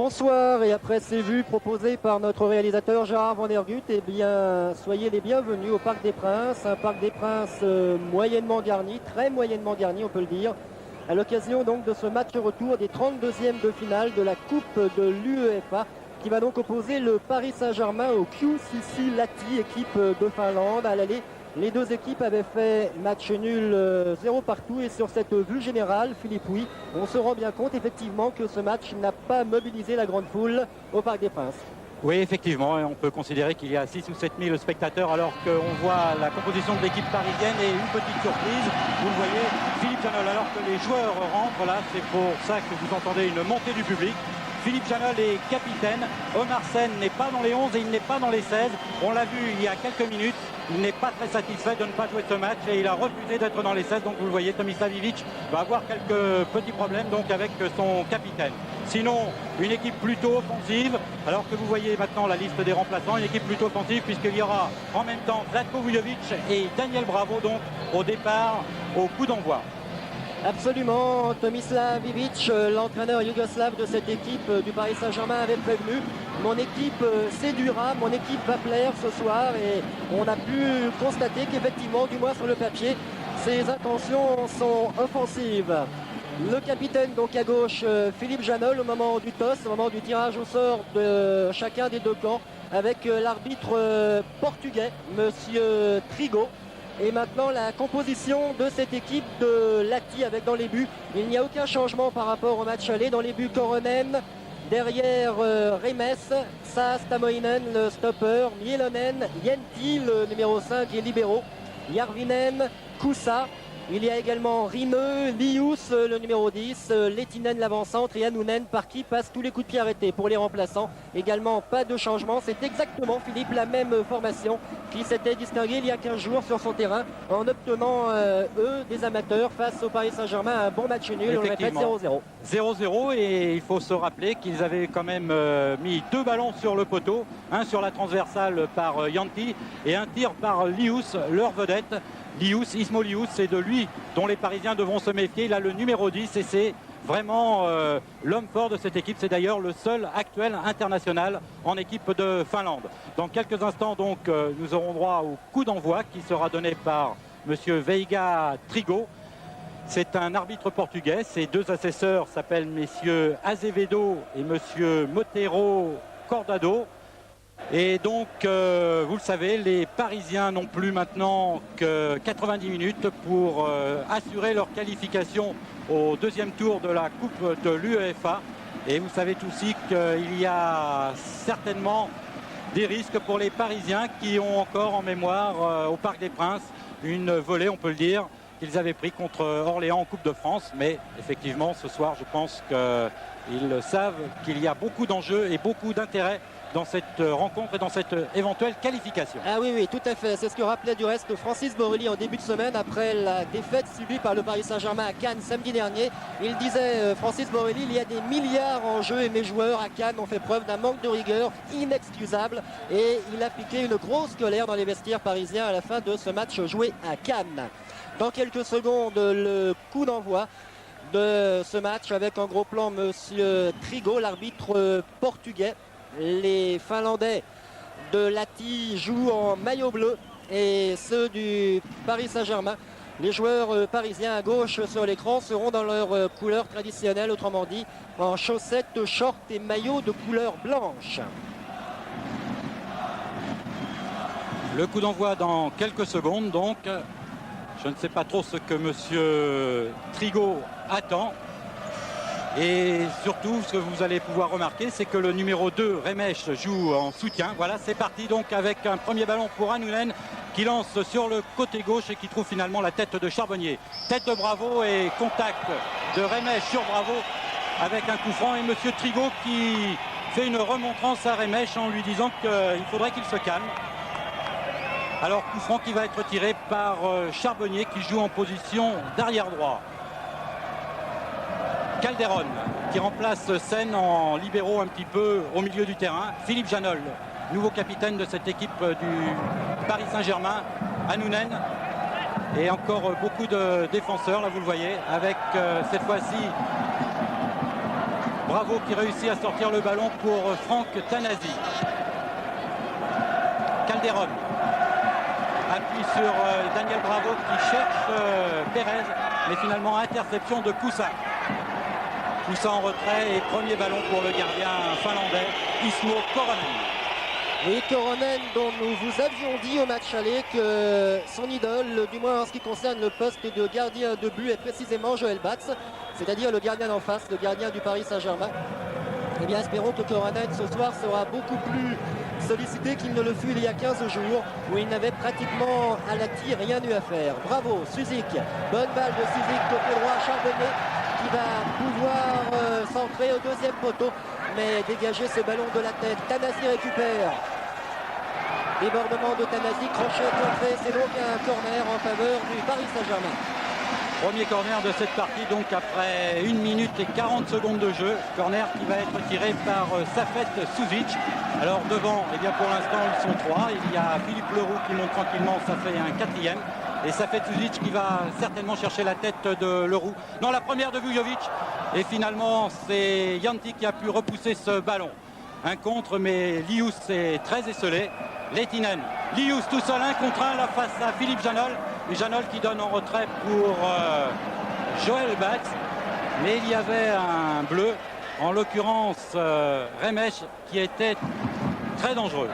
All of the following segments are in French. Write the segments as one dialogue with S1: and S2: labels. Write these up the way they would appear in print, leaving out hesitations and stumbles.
S1: Bonsoir, et après ces vues proposées par notre réalisateur Gérard Van Der Gut, eh bien, soyez les bienvenus au Parc des Princes, un Parc des Princes moyennement garni, très moyennement garni on peut le dire, à l'occasion donc de ce match retour des 32e de finale de la Coupe de l'UEFA, qui va donc opposer le Paris Saint-Germain au QCC Lahti, équipe de Finlande. À l'aller, les deux équipes avaient fait match nul 0 partout, et sur cette vue générale, Philippe, oui, on se rend bien compte effectivement que ce match n'a pas mobilisé la grande foule au Parc des Princes.
S2: Oui, effectivement, on peut considérer qu'il y a 6 ou 7 000 spectateurs, alors qu'on voit la composition de l'équipe parisienne et une petite surprise. Vous le voyez, Philippe Janol, alors que les joueurs rentrent là, c'est pour ça que vous entendez une montée du public. Philippe Janol est capitaine, Omar Sen n'est pas dans les 11 et il n'est pas dans les 16. On l'a vu il y a quelques minutes, il n'est pas très satisfait de ne pas jouer ce match et il a refusé d'être dans les 16. Donc vous le voyez, Tomislav Ivic va avoir quelques petits problèmes donc avec son capitaine. Sinon, une équipe plutôt offensive, alors que vous voyez maintenant la liste des remplaçants, une équipe plutôt offensive puisqu'il y aura en même temps Zlatko Vujovic et Daniel Bravo donc au départ au coup d'envoi.
S1: Absolument, Tomislav Ivic, l'entraîneur yougoslave de cette équipe du Paris Saint-Germain, avait prévenu: mon équipe séduira, mon équipe va plaire ce soir, et on a pu constater qu'effectivement, du moins sur le papier, ses intentions sont offensives. Le capitaine donc à gauche, Philippe Janol, au moment du toss, au moment du tirage au sort de chacun des deux camps, avec l'arbitre portugais, monsieur Trigo. Et maintenant la composition de cette équipe de Lahti avec dans les buts, il n'y a aucun changement par rapport au match aller. Dans les buts, Koronen, derrière Remes, Saas Tamoinen le stopper, Mielonen, Yenti le numéro 5 et libéraux, Järvinen, Koussa. Il y a également Rimeux, Lius le numéro 10, Lehtinen l'avant-centre et Anounen, par qui passent tous les coups de pied arrêtés. Pour les remplaçants, également pas de changement. C'est exactement, Philippe, la même formation qui s'était distinguée il y a 15 jours sur son terrain en obtenant, eux, des amateurs face au Paris Saint-Germain, un bon match nul. On le répète, 0-0.
S2: 0-0, et il faut se rappeler qu'ils avaient quand même mis 2 ballons sur le poteau, un sur la transversale par Yanti et un tir par Lius, leur vedette. Ismo Lius, c'est de lui dont les Parisiens devront se méfier. Il a le numéro 10 et c'est vraiment l'homme fort de cette équipe. C'est d'ailleurs le seul actuel international en équipe de Finlande. Dans quelques instants, donc, nous aurons droit au coup d'envoi qui sera donné par monsieur Veiga Trigo. C'est un arbitre portugais. Ses deux assesseurs s'appellent messieurs Azevedo et monsieur Motero Cordado. Et donc, vous le savez, les Parisiens n'ont plus maintenant que 90 minutes pour assurer leur qualification au deuxième tour de la Coupe de l'UEFA. Et vous savez aussi qu'il y a certainement des risques pour les Parisiens qui ont encore en mémoire au Parc des Princes une volée, on peut le dire, qu'ils avaient pris contre Orléans en Coupe de France. Mais effectivement, ce soir, je pense qu'ils savent qu'il y a beaucoup d'enjeux et beaucoup d'intérêt dans cette rencontre et dans cette éventuelle qualification.
S1: Ah oui, oui, tout à fait. C'est ce que rappelait du reste Francis Borrelli en début de semaine après la défaite subie par le Paris Saint-Germain à Cannes samedi dernier. Il disait, Francis Borrelli, il y a des milliards en jeu et mes joueurs à Cannes ont fait preuve d'un manque de rigueur inexcusable, et il a piqué une grosse colère dans les vestiaires parisiens à la fin de ce match joué à Cannes. Dans quelques secondes, le coup d'envoi de ce match avec en gros plan monsieur Trigo, l'arbitre portugais. Les Finlandais de Lahti jouent en maillot bleu et ceux du Paris Saint-Germain, les joueurs parisiens à gauche sur l'écran, seront dans leur couleur traditionnelle, autrement dit en chaussettes, shorts et maillots de couleur blanche.
S2: Le coup d'envoi dans quelques secondes, donc. Je ne sais pas trop ce que monsieur Trigo attend. Et surtout, ce que vous allez pouvoir remarquer, c'est que le numéro 2, Remesh, joue en soutien. Voilà, c'est parti donc avec un premier ballon pour Anounen qui lance sur le côté gauche et qui trouve finalement la tête de Charbonnier. Tête de Bravo et contact de Remesh sur Bravo avec un coup franc. Et monsieur Trigo qui fait une remontrance à Remesh en lui disant qu'il faudrait qu'il se calme. Alors, coup franc qui va être tiré par Charbonnier qui joue en position d'arrière droit. Calderon qui remplace Sen en libéraux un petit peu au milieu du terrain. Philippe Janol, nouveau capitaine de cette équipe du Paris Saint-Germain. Anounen et encore beaucoup de défenseurs, là vous le voyez, avec cette fois-ci Bravo qui réussit à sortir le ballon pour Franck Tanasi. Calderon appuie sur Daniel Bravo qui cherche Pérez, mais finalement interception de Koussa. Koussa en retrait et premier ballon pour le gardien finlandais Ismo Koronen.
S1: Oui, Koronen, dont nous vous avions dit au match aller que son idole, du moins en ce qui concerne le poste de gardien de but, est précisément Joël Batz, c'est-à-dire le gardien d'en face, le gardien du Paris Saint-Germain. Eh bien, espérons que Koronen ce soir sera beaucoup plus sollicité qu'il ne le fut il y a 15 jours, où il n'avait pratiquement à la tire rien eu à faire. Bravo, Suzik, bonne balle de Suzik, côté droit, Charbonnet, qui va pouvoir centrer au deuxième poteau, mais dégager ce ballon de la tête. Tanasi récupère. Débordement de Tanasi, crochet contré, c'est donc un corner en faveur du Paris Saint-Germain.
S2: Premier corner de cette partie, donc après 1 minute et 40 secondes de jeu. Corner qui va être tiré par Safet Suzic. Alors devant, eh bien pour l'instant ils sont 3. Il y a Philippe Leroux qui monte tranquillement, ça fait un 4e. Et Safet Suzic qui va certainement chercher la tête de Leroux. Dans la première de Vujovic. Et finalement c'est Yanti qui a pu repousser ce ballon. Un contre, mais Lius est très esselé. Lehtinen, Lius tout seul 1 contre 1 là face à Philippe Janol. Et Janol qui donne en retrait pour Joël Batz. Mais il y avait un bleu, en l'occurrence Remesh, qui était très dangereux.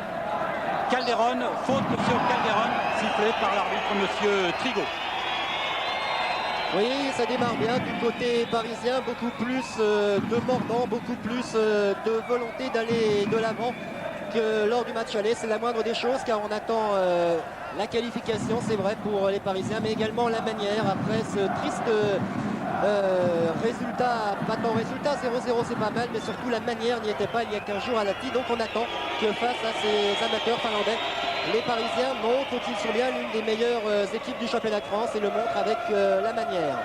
S2: Calderon, faute sur Calderon, sifflé par l'arbitre monsieur Trigo.
S1: Oui, ça démarre bien du côté parisien, beaucoup plus de mordant, beaucoup plus de volonté d'aller de l'avant que lors du match aller. C'est la moindre des choses car on attend la qualification, c'est vrai pour les Parisiens, mais également la manière après ce triste résultat, pas tant résultat, 0-0 c'est pas mal, mais surtout la manière n'y était pas il y a 15 jours à la TI. Donc on attend que face à ces amateurs finlandais, les Parisiens montrent qu'ils sont bien l'une des meilleures équipes du championnat de France et le montrent avec la manière.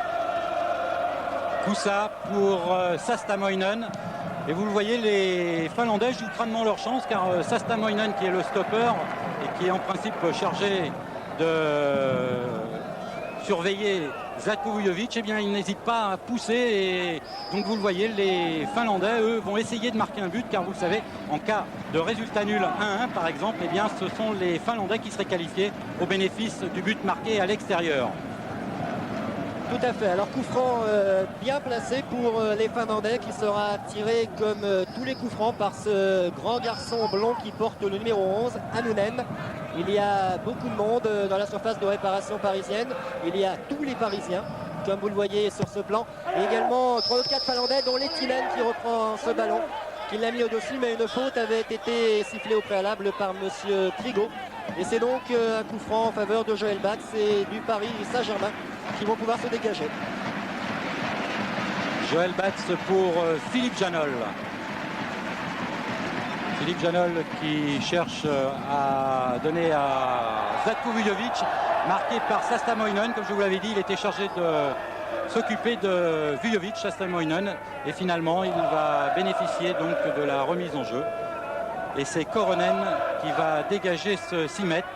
S2: Koussa pour Sastamoinen. Et vous le voyez, les Finlandais jouent crânement leur chance car Sastamoinen qui est le stopper et qui est en principe chargé de surveiller Zlatko Vujovic, eh bien il n'hésite pas à pousser et donc vous le voyez, les Finlandais eux vont essayer de marquer un but car vous le savez, en cas de résultat nul 1-1 par exemple, eh bien ce sont les Finlandais qui seraient qualifiés au bénéfice du but marqué à l'extérieur.
S1: Tout à fait, alors coup franc bien placé pour les Finlandais qui sera tiré comme tous les coups francs par ce grand garçon blond qui porte le numéro 11, Annunen. Il y a beaucoup de monde dans la surface de réparation parisienne, il y a tous les Parisiens comme vous le voyez sur ce plan, et également 3 ou 4 Finlandais dont Lehtinen qui reprend ce ballon, qui l'a mis au-dessus, mais une faute avait été sifflée au préalable par monsieur Trigo. Et c'est donc un coup franc en faveur de Joël Batz et du Paris Saint-Germain qui vont pouvoir se dégager.
S2: Joël Batz pour Philippe Janol. Philippe Janol qui cherche à donner à Zlatko Vujovic, marqué par Sastamoinen. Comme je vous l'avais dit, il était chargé de s'occuper de Vujovic, Sastamoinen. Et finalement, il va bénéficier donc de la remise en jeu. Et c'est Koronen qui va dégager ce 6 mètres.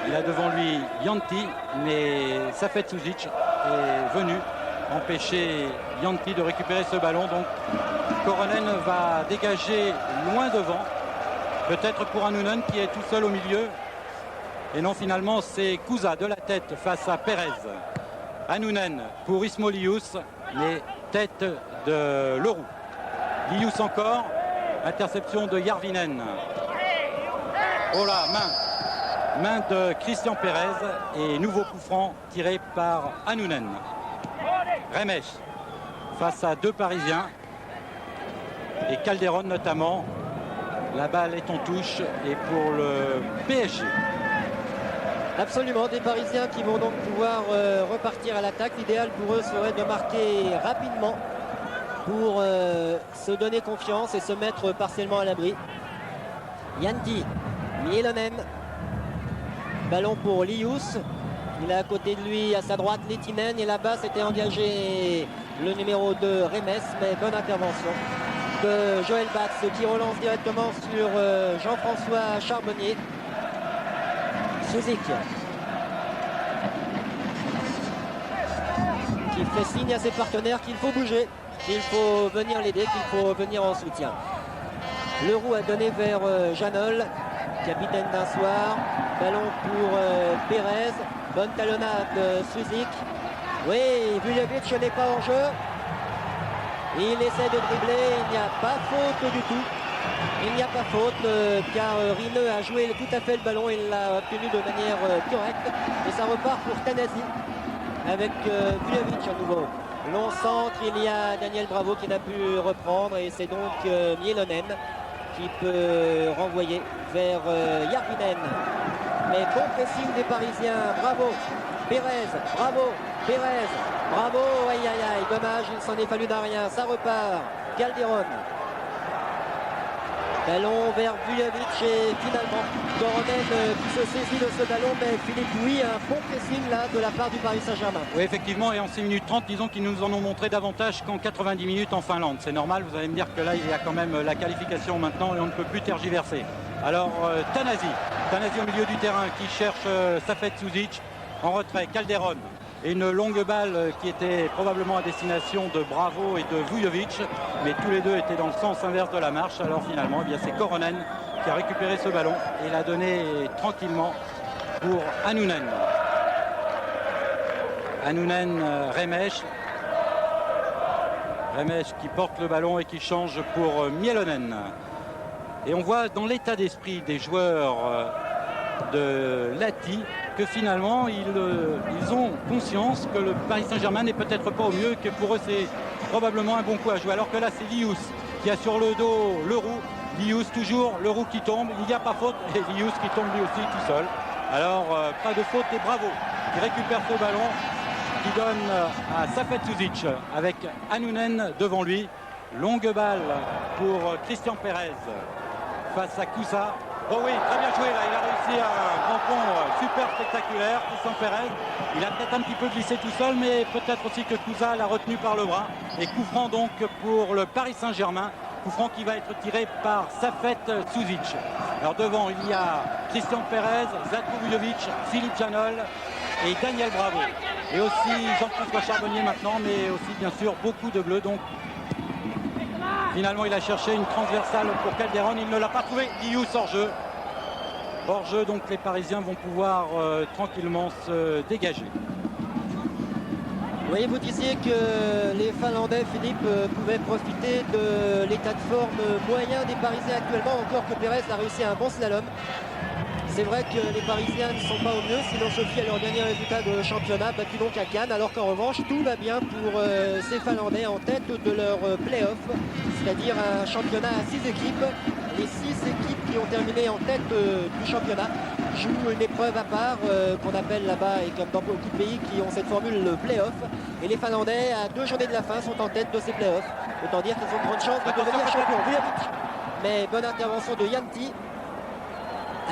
S2: Il a devant lui Yanti, mais Safet Suzic est venu empêcher Yanti de récupérer ce ballon. Donc Koronen va dégager loin devant, peut-être pour Annunen qui est tout seul au milieu. Et non, finalement c'est Koussa de la tête face à Pérez. Annunen pour Ismo Lius, mais tête de Leroux. Lius encore, interception de Järvinen. Oh là, main de Christian Pérez et nouveau coup franc tiré par Annunen. Remesh face à 2 Parisiens et Calderon notamment. La balle est en touche et pour le PSG.
S1: Absolument, des Parisiens qui vont donc pouvoir repartir à l'attaque. L'idéal pour eux serait de marquer rapidement pour se donner confiance et se mettre partiellement à l'abri. Yanti, Mielonen, ballon pour Lius. Il a à côté de lui, à sa droite, Lehtinen. Et là-bas, s'était engagé le numéro 2, Remes. Mais bonne intervention de Joël Batz qui relance directement sur Jean-François Charbonnier. Suzik qui fait signe à ses partenaires qu'il faut bouger. qu'il faut venir l'aider, qu'il faut venir en soutien. Leroux a donné vers Janol, capitaine d'un soir. Ballon pour Pérez. Bonne talonnade de Suzik. Oui, Vujovic n'est pas en jeu. Il essaie de dribbler. Il n'y a pas faute du tout. Il n'y a pas faute car Rineux a joué tout à fait le ballon. Il l'a obtenu de manière correcte. Et ça repart pour Tanasi avec Vujovic à nouveau. Long centre, il y a Daniel Bravo qui n'a pu reprendre. Et c'est donc Mielonen qui peut renvoyer vers Järvinen. Mais bon pressing des Parisiens. Bravo Pérez, bravo Pérez, bravo. Aïe aïe aïe, dommage, il s'en est fallu d'un rien. Ça repart. Calderon. Ballon vers Vujovic et finalement Koronen qui se saisit de ce ballon. Mais Philippe, oui, un bon pressing là de la part du Paris Saint-Germain.
S2: Oui, effectivement, et en 6 minutes 30, disons qu'ils nous en ont montré davantage qu'en 90 minutes en Finlande. C'est normal, vous allez me dire que là, il y a quand même la qualification maintenant et on ne peut plus tergiverser. Alors, Tanasi au milieu du terrain qui cherche Safet Suzic. En retrait, Calderon. Et une longue balle qui était probablement à destination de Bravo et de Vujovic. Mais tous les deux étaient dans le sens inverse de la marche. Alors finalement, eh bien, c'est Koronen qui a récupéré ce ballon et l'a donné tranquillement pour Annunen. Annunen, Remesh. Remesh qui porte le ballon et qui change pour Mielonen. Et on voit dans l'état d'esprit des joueurs de Lahti que finalement ils ont conscience que le Paris Saint-Germain n'est peut-être pas au mieux, que pour eux c'est probablement un bon coup à jouer. Alors que là c'est Lius qui a sur le dos Leroux. Lius toujours, Leroux qui tombe, il n'y a pas faute et Lius qui tombe lui aussi tout seul. Alors pas de faute et Bravo qui récupère ce ballon, qui donne à Safet Suzic avec Annunen devant lui. Longue balle pour Christian Pérez face à Kousa. Oh oui, très bien joué là, il a réussi un grand pont super spectaculaire, Christian Pérez. Il a peut-être un petit peu glissé tout seul, mais peut-être aussi que Kousa l'a retenu par le bras. Et coup franc donc pour le Paris Saint-Germain, coup franc qui va être tiré par Safet Suzic. Alors devant, il y a Christian Pérez, Zlatko Vujovic, Philippe Janol et Daniel Bravo. Et aussi Jean-François Charbonnier maintenant, mais aussi bien sûr beaucoup de bleus. Donc finalement, il a cherché une transversale pour Calderon. Il ne l'a pas trouvé. Lius hors jeu. Hors jeu, donc les Parisiens vont pouvoir tranquillement se dégager.
S1: Oui, vous disiez que les Finlandais, Philippe, pouvaient profiter de l'état de forme moyen des Parisiens actuellement. Encore que Pérez a réussi un bon slalom. C'est vrai que les Parisiens ne sont pas au mieux si l'on se fie à leur dernier résultat de championnat, battu donc à Cannes, alors qu'en revanche tout va bien pour ces Finlandais en tête de leur play-off, c'est-à-dire un championnat à 6 équipes. Les 6 équipes qui ont terminé en tête du championnat jouent une épreuve à part qu'on appelle là-bas, et comme dans beaucoup de pays qui ont cette formule, le play-off. Et les Finlandais, à 2 journées de la fin, sont en tête de ces play-offs. Autant dire qu'ils ont de grandes chances de devenir champion. Mais bonne intervention de Yanti,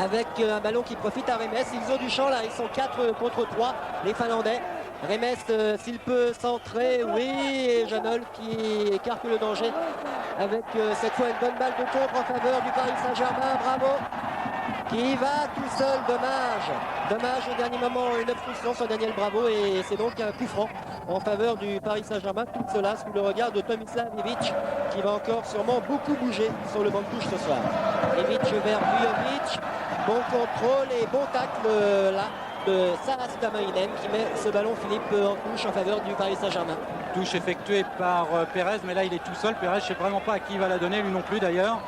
S1: avec un ballon qui profite à Remes. Ils ont du champ là, ils sont 4 contre 3, les Finlandais. Remes, s'il peut centrer, oui, et Janol qui écarte le danger avec cette fois une bonne balle de contre en faveur du Paris Saint-Germain. Bravo, qui va tout seul, dommage au dernier moment, une obstruction sur Daniel Bravo, et c'est donc un coup franc en faveur du Paris Saint-Germain. Tout cela sous le regard de Tomislav Ivic, qui va encore sûrement beaucoup bouger sur le banc de touche ce soir. Ivic vers Vujovic, bon contrôle et bon tacle là de Saras Tamainen qui met ce ballon, Philippe, en touche en faveur du Paris Saint-Germain.
S2: Touche effectuée par Pérez, mais là il est tout seul. Pérez, je ne sais vraiment pas à qui il va la donner, lui non plus d'ailleurs.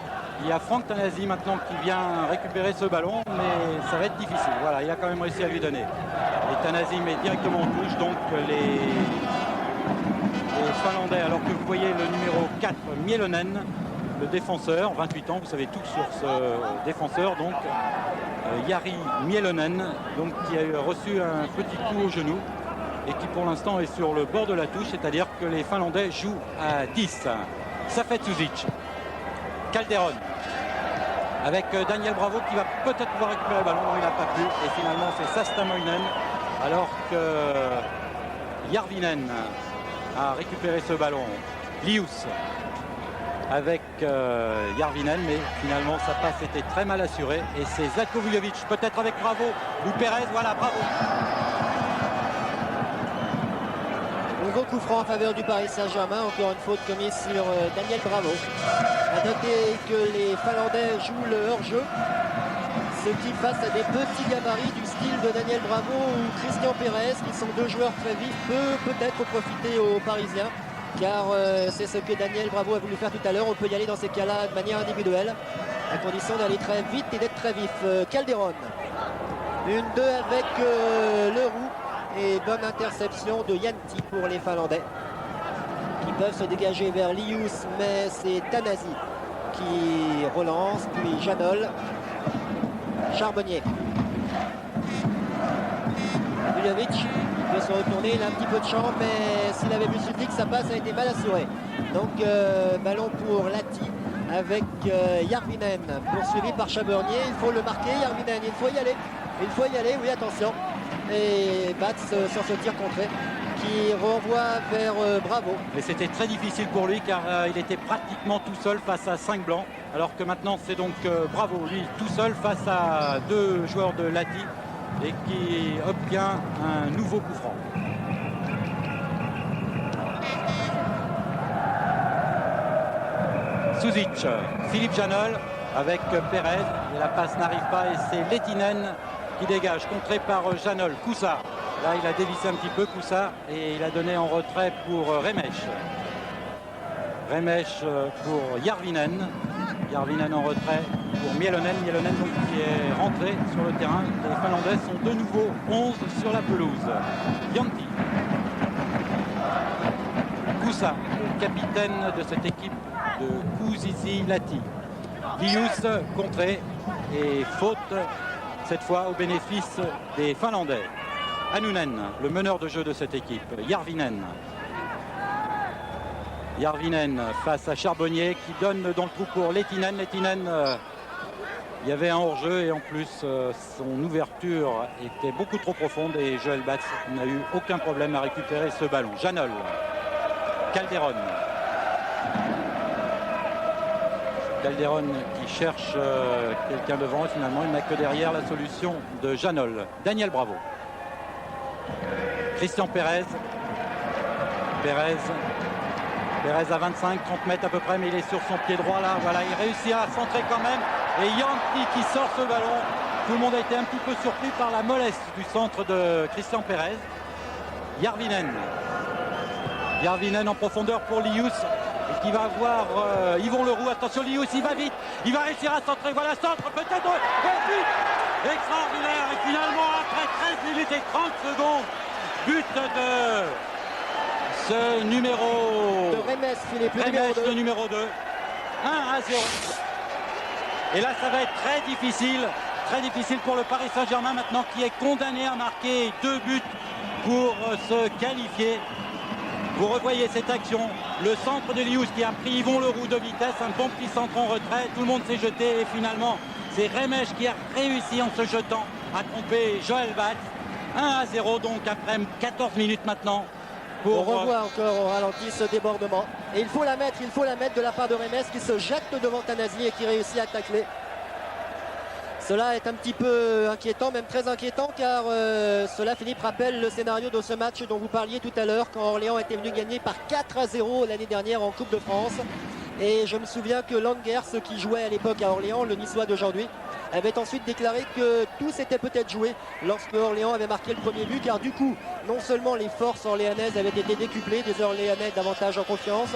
S2: Il y a Franck Tanasi maintenant qui vient récupérer ce ballon, mais ça va être difficile. Voilà, il a quand même réussi à lui donner. Et Tanasi met directement en touche, donc les Finlandais, alors que vous voyez le numéro 4, Mielonen, le défenseur, 28 ans, vous savez tout sur ce défenseur, donc Jari Mielonen, donc qui a reçu un petit coup au genou et qui pour l'instant est sur le bord de la touche, c'est-à-dire que les Finlandais jouent à 10. Safet Suzic, Calderon, avec Daniel Bravo qui va peut-être pouvoir récupérer le ballon, il n'a pas pu, et finalement c'est Sastamoinen, alors que Järvinen a récupéré ce ballon. Lius avec Järvinen, mais finalement sa passe était très mal assurée, et c'est Zlatko Vujovic, peut-être avec Bravo ou Pérez. Voilà, Bravo.
S1: Nouveau coup franc en faveur du Paris Saint-Germain. Encore une faute commise sur Daniel Bravo. À noter que les Finlandais jouent le hors-jeu. Ce qui, face à des petits gabarits du style de Daniel Bravo ou Christian Pérez, qui sont deux joueurs très vifs, peut peut-être profiter aux Parisiens. Car c'est ce que Daniel Bravo a voulu faire tout à l'heure. On peut y aller dans ces cas-là de manière individuelle, à condition d'aller très vite et d'être très vif. Calderon. Une 2 avec Leroux. Et bonne interception de Yanti pour les Finlandais, qui peuvent se dégager vers Lius, mais c'est Tanasi qui relance, puis Janol. Charbonnier. Vujovic peut se retourner, il a un petit peu de champ, mais s'il avait vu Sudlik, sa passe a été mal assurée. Donc ballon pour Lati avec Järvinen, poursuivi par Charbonnier. Il faut le marquer, Järvinen, il faut y aller. Il faut y aller, oui, attention. Et Bats sur ce tir contré qui renvoie vers Bravo.
S2: Mais c'était très difficile pour lui car il était pratiquement tout seul face à 5 blancs. Alors que maintenant c'est donc Bravo, lui tout seul face à 2 joueurs de Lati et qui obtient un nouveau coup franc. Suzic, Philippe Janol avec Pérez. Et la passe n'arrive pas et c'est Lehtinen qui dégage, contré par Janol. Koussa, là il a dévissé un petit peu Koussa et il a donné en retrait pour Remesh. Remesh pour Järvinen. Järvinen en retrait pour Mielonen. Mielonen donc qui est rentré sur le terrain. Les Finlandais sont de nouveau 11 sur la pelouse. Yanti. Koussa, capitaine de cette équipe de Kuusisi Lati. Lius contré et faute cette fois au bénéfice des Finlandais. Annunen, le meneur de jeu de cette équipe. Järvinen. Järvinen face à Charbonnier qui donne dans le trou pour Lehtinen. Lehtinen, il y avait un hors-jeu et en plus son ouverture était beaucoup trop profonde et Joël Bats n'a eu aucun problème à récupérer ce ballon. Janol. Calderon. Calderon qui cherche quelqu'un devant et finalement il n'a que derrière la solution de Janol. Daniel Bravo. Christian Pérez. Pérez à 25-30 mètres à peu près, mais il est sur son pied droit là. Voilà, il réussit à centrer quand même. Et Yanti qui sort ce ballon. Tout le monde a été un petit peu surpris par la mollesse du centre de Christian Pérez. Järvinen. Järvinen en profondeur pour Lius. Qui va voir Yvon Leroux. Attention, Lius, il va vite. Il va réussir à centrer. Voilà, centre, peut-être. But extraordinaire. Et finalement, après 13 minutes et 30 secondes, but de ce numéro
S1: de Remes, Philippe,
S2: le numéro 2. 1-0. Et là, ça va être très difficile pour le Paris Saint-Germain maintenant qui est condamné à marquer 2 buts pour se qualifier. Vous revoyez cette action, le centre de Lius qui a pris Yvon Leroux de vitesse, un bon petit centre en retrait, tout le monde s'est jeté et finalement c'est Remesh qui a réussi en se jetant à tromper Joël Bats. 1-0 donc après 14 minutes maintenant.
S1: On revoit encore au ralenti ce débordement. Et il faut la mettre de la part de Remes qui se jette devant Tanasi et qui réussit à tacler. Cela est un petit peu inquiétant, même très inquiétant, car cela, Philippe, rappelle le scénario de ce match dont vous parliez tout à l'heure, quand Orléans était venu gagner par 4-0 l'année dernière en Coupe de France. Et je me souviens que Langers, qui jouait à l'époque à Orléans, le Niçois d'aujourd'hui, avait ensuite déclaré que tout s'était peut-être joué lorsque Orléans avait marqué le premier but, car du coup, non seulement les forces orléanaises avaient été décuplées, des Orléanais davantage en confiance,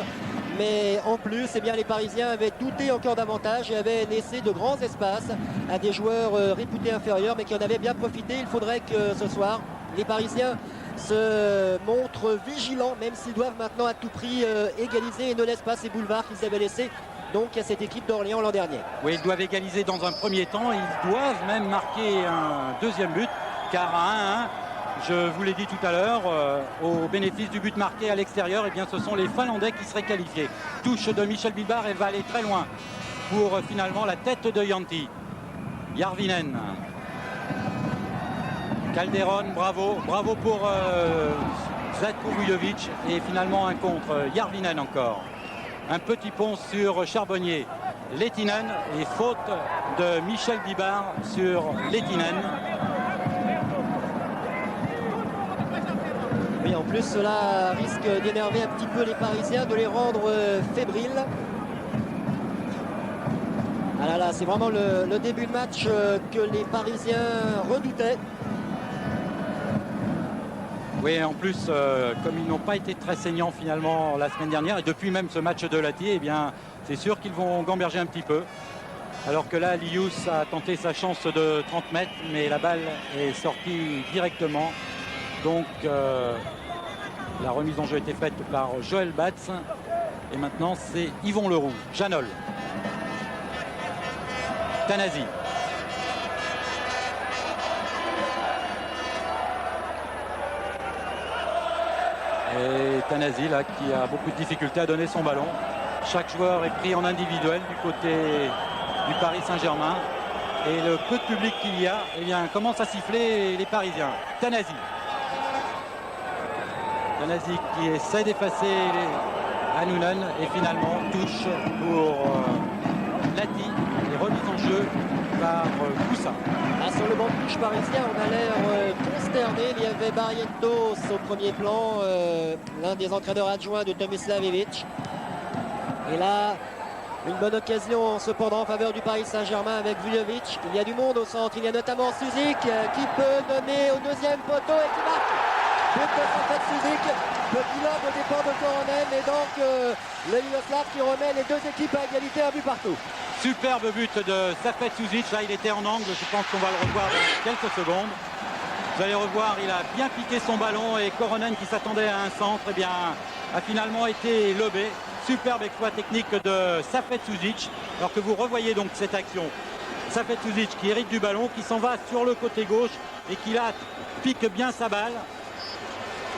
S1: mais en plus, eh bien, les Parisiens avaient douté encore davantage et avaient laissé de grands espaces à des joueurs réputés inférieurs, mais qui en avaient bien profité. Il faudrait que ce soir, les Parisiens se montrent vigilants, même s'ils doivent maintenant à tout prix égaliser et ne laissent pas ces boulevards qu'ils avaient laissés donc à cette équipe d'Orléans l'an dernier.
S2: Oui, ils doivent égaliser dans un premier temps. Ils doivent même marquer un deuxième but, car à 1-1, je vous l'ai dit tout à l'heure, au bénéfice du but marqué à l'extérieur, eh bien, ce sont les Finlandais qui seraient qualifiés. Touche de Michel Bilbard, elle va aller très loin pour finalement la tête de Yanti. Järvinen. Calderon, bravo pour Zlatko Vujovic et finalement un contre. Järvinen encore. Un petit pont sur Charbonnier. Lehtinen et faute de Michel Bilbard sur Lehtinen.
S1: Oui, en plus plus, cela risque d'énerver un petit peu les Parisiens, de les rendre fébriles. Ah là là, c'est vraiment le début de match que les Parisiens redoutaient.
S2: Oui, en plus, comme ils n'ont pas été très saignants finalement la semaine dernière, et depuis même ce match de Latier, eh bien, c'est sûr qu'ils vont gamberger un petit peu. Alors que là, Lius a tenté sa chance de 30 mètres, mais la balle est sortie directement. Donc, la remise en jeu a été faite par Joël Batz. Et maintenant, c'est Yvon Leroux. Janol. Tanasi. Et Tanasi, là, qui a beaucoup de difficultés à donner son ballon. Chaque joueur est pris en individuel du côté du Paris Saint-Germain. Et le peu de public qu'il y a, eh bien, commence à siffler les Parisiens. Tanasi. Tanasi qui essaie d'effacer Hannounen et finalement touche pour Lati et remise en jeu par Koussa.
S1: Ah, sur le banc de touche parisien, on a l'air consterné. Il y avait Barrientos au premier plan, l'un des entraîneurs adjoints de Tomislav Ivic. Et là, une bonne occasion cependant en faveur du Paris Saint-Germain avec Vujovic. Il y a du monde au centre. Il y a notamment Suzik qui peut donner au deuxième poteau et qui marque. But de Safet Suzik. Petit lob au départ de Koronen. Et donc le Yougoslav qui remet les deux équipes à égalité, un but partout.
S2: Superbe but de Safet Suzik. Là, il était en angle. Je pense qu'on va le revoir dans quelques secondes. Vous allez revoir, il a bien piqué son ballon et Koronen qui s'attendait à un centre, eh bien, a finalement été lobé. Superbe exploit technique de Safet Suzik. Alors que vous revoyez donc cette action. Safet Suzik qui hérite du ballon, qui s'en va sur le côté gauche et qui là pique bien sa balle.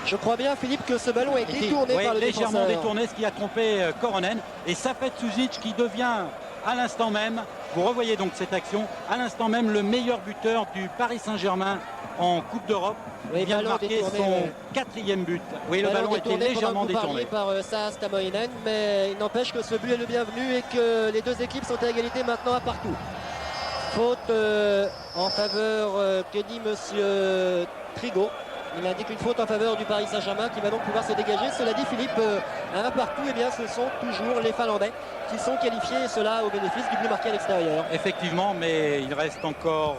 S1: Je crois bien, Philippe, que ce ballon est détourné par le
S2: légèrement
S1: défenseur.
S2: détourné, ce qui a trompé Koronen. Et Safet Suzik qui devient à l'instant même, vous revoyez donc cette action, à l'instant même le meilleur buteur du Paris Saint-Germain en Coupe d'Europe. Il vient de marquer son quatrième but. Oui, le ballon était légèrement détourné
S1: par Saas Tamoinen, mais il n'empêche que ce but est le bienvenu et que les deux équipes sont à égalité maintenant à partout. Faute en faveur, que dit monsieur Trigo. Il indique une faute en faveur du Paris Saint-Germain qui va donc pouvoir se dégager. Cela dit, Philippe, un partout, eh bien, ce sont toujours les Finlandais qui sont qualifiés, et cela au bénéfice du but marqué à l'extérieur.
S2: Effectivement, mais il reste encore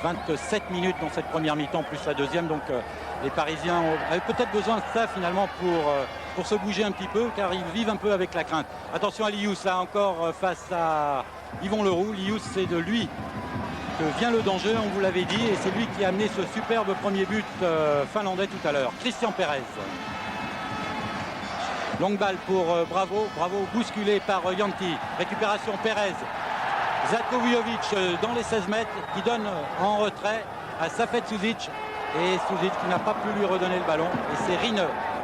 S2: 27 minutes dans cette première mi-temps, plus la deuxième. Donc les Parisiens avaient peut-être besoin de ça finalement pour se bouger un petit peu, car ils vivent un peu avec la crainte. Attention à Lius, là encore face à Yvon Leroux. Lius, c'est de lui que vient le danger, on vous l'avait dit, et c'est lui qui a amené ce superbe premier but finlandais tout à l'heure. Christian Perez. Longue balle pour Bravo bousculé par Yanti. Récupération Perez. Zlatko Vujovic dans les 16 mètres qui donne en retrait à Safet Suzik. Et Suzik qui n'a pas pu lui redonner le ballon. Et c'est Rine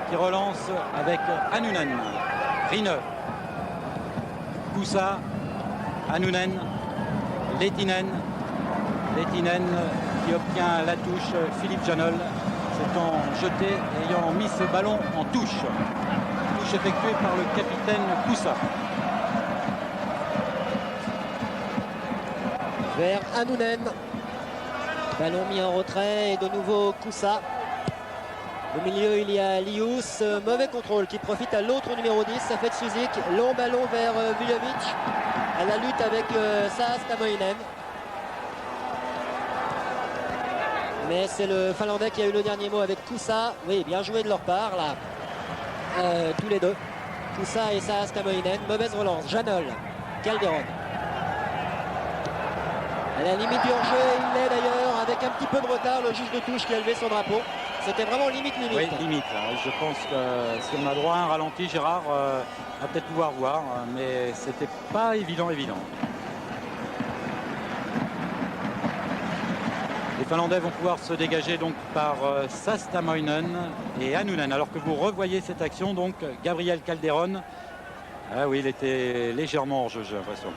S2: qui relance avec Hannounen. Rine. Koussa. Hannounen. Lehtinen qui obtient la touche. Philippe Janol s'étant jeté, ayant mis ce ballon en touche. Touche effectuée par le capitaine Koussa.
S1: Vers Hannounen. Ballon mis en retrait et de nouveau Koussa. Au milieu, il y a Lius. Mauvais contrôle qui profite à l'autre numéro 10, Safet Suzik. Long ballon vers Vujovic. À la lutte avec Saas Tamoinen. Mais c'est le Finlandais qui a eu le dernier mot avec Koussa. Oui, bien joué de leur part, là. Tous les deux. Koussa et Saas Tamoinen. Mauvaise relance. Janol. Calderon. À la limite du hors-jeu, il l'est d'ailleurs, avec un petit peu de retard, le juge de touche qui a levé son drapeau. C'était vraiment limite.
S2: Oui, limite. Je pense que si on a droit à un ralenti, Gérard va peut-être pouvoir voir, mais c'était pas évident. Les Finlandais vont pouvoir se dégager donc par Saas Tamoinen et Hannounen. Alors que vous revoyez cette action, donc Gabriel Calderon. Ah oui, il était légèrement hors jeu, j'ai l'impression.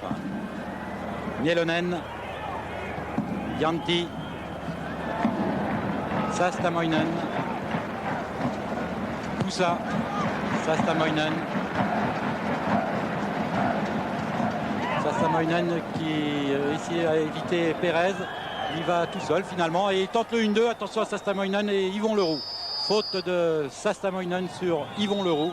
S2: Nielonen, Yanti, Saas Tamoinen, Koussa, Saas Tamoinen. Saas Tamoinen qui ici a évité Perez. Il va tout seul finalement et il tente le 1-2. Attention à Saas Tamoinen et Yvon Leroux. Faute de Sastamoinen sur Yvon Leroux.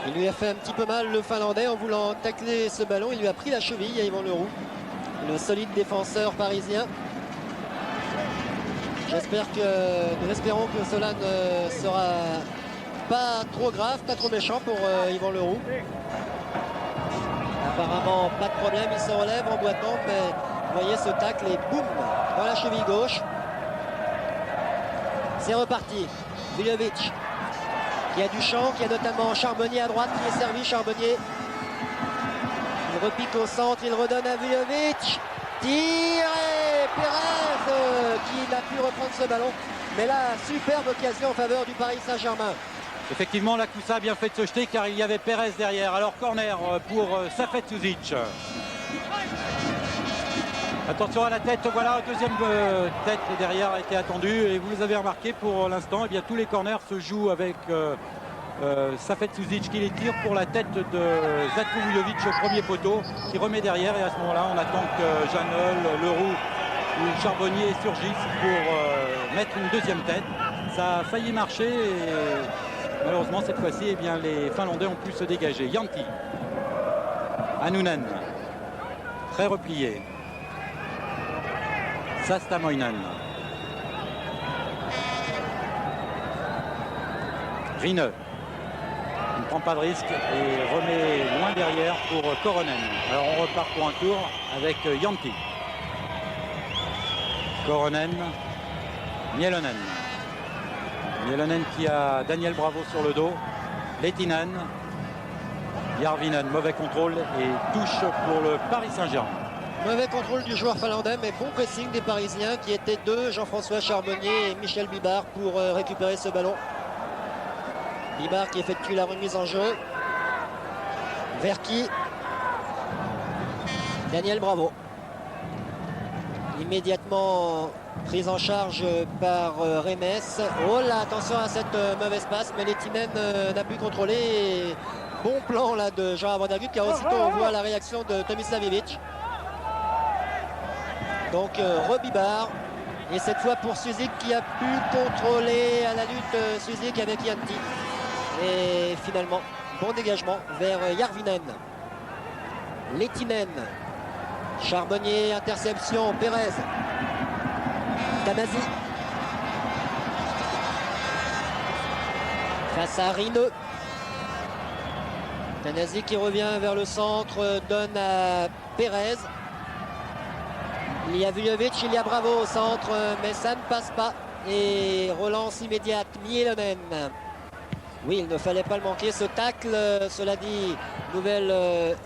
S1: Il lui a fait un petit peu mal le Finlandais en voulant tacler ce ballon. Il lui a pris la cheville à Yvon Leroux, le solide défenseur parisien. Nous espérons que cela ne sera pas trop grave, pas trop méchant pour Yvon Leroux. Apparemment pas de problème, il se relève en boitant, mais vous voyez ce tacle et boum dans la cheville gauche. C'est reparti. Vujovic qui a du champ, qui a notamment Charbonnier à droite qui est servi. Charbonnier, il repique au centre, il redonne à Vujovic. Tir et Pérez qui n'a pu reprendre ce ballon. Mais là, superbe occasion en faveur du Paris Saint-Germain.
S2: Effectivement, la Koussa a bien fait de se jeter car il y avait Pérez derrière. Alors corner pour Safet Suzic. Attention à la tête, voilà, deuxième tête derrière a été attendue. Et vous les avez remarqué pour l'instant, eh bien tous les corners se jouent avec Safet Suzic qui les tire pour la tête de Zlatko Vujovic au premier poteau, qui remet derrière. Et à ce moment-là, on attend que Janol, Leroux ou Charbonnier surgissent pour mettre une deuxième tête. Ça a failli marcher et malheureusement cette fois-ci, eh bien, les Finlandais ont pu se dégager. Yanti, Annunen, très replié. Sastamoinen. Rinne. Il ne prend pas de risque et remet loin derrière pour Koronen. Alors on repart pour un tour avec Yanti. Koronen. Mielonen. Mielonen qui a Daniel Bravo sur le dos. Lehtinen. Järvinen, mauvais contrôle et touche pour le Paris Saint-Germain.
S1: Mauvais contrôle du joueur finlandais, mais bon pressing des Parisiens qui étaient deux, Jean-François Charbonnier et Michel Bibard, pour récupérer ce ballon. Bibard qui effectue la remise en jeu. Verki. Daniel Bravo. Immédiatement prise en charge par Remes. Oh là, attention à cette mauvaise passe, mais Lehtinen n'a pu contrôler. Et bon plan là de Jean Avandagut, car aussitôt on voit la réaction de Tomislav Ivic. Donc Robibard, et cette fois pour Suzic qui a pu contrôler à la lutte Suzic avec Yanti. Et finalement, bon dégagement vers Järvinen. Lehtinen. Charbonnier, interception, Pérez. Tanasi. Face à Rinne. Tanasi qui revient vers le centre, donne à Pérez. Il y a Vujovic, il y a Bravo au centre, mais ça ne passe pas. Et relance immédiate, Mielonen. Oui, il ne fallait pas le manquer, ce tacle. Cela dit, nouvelle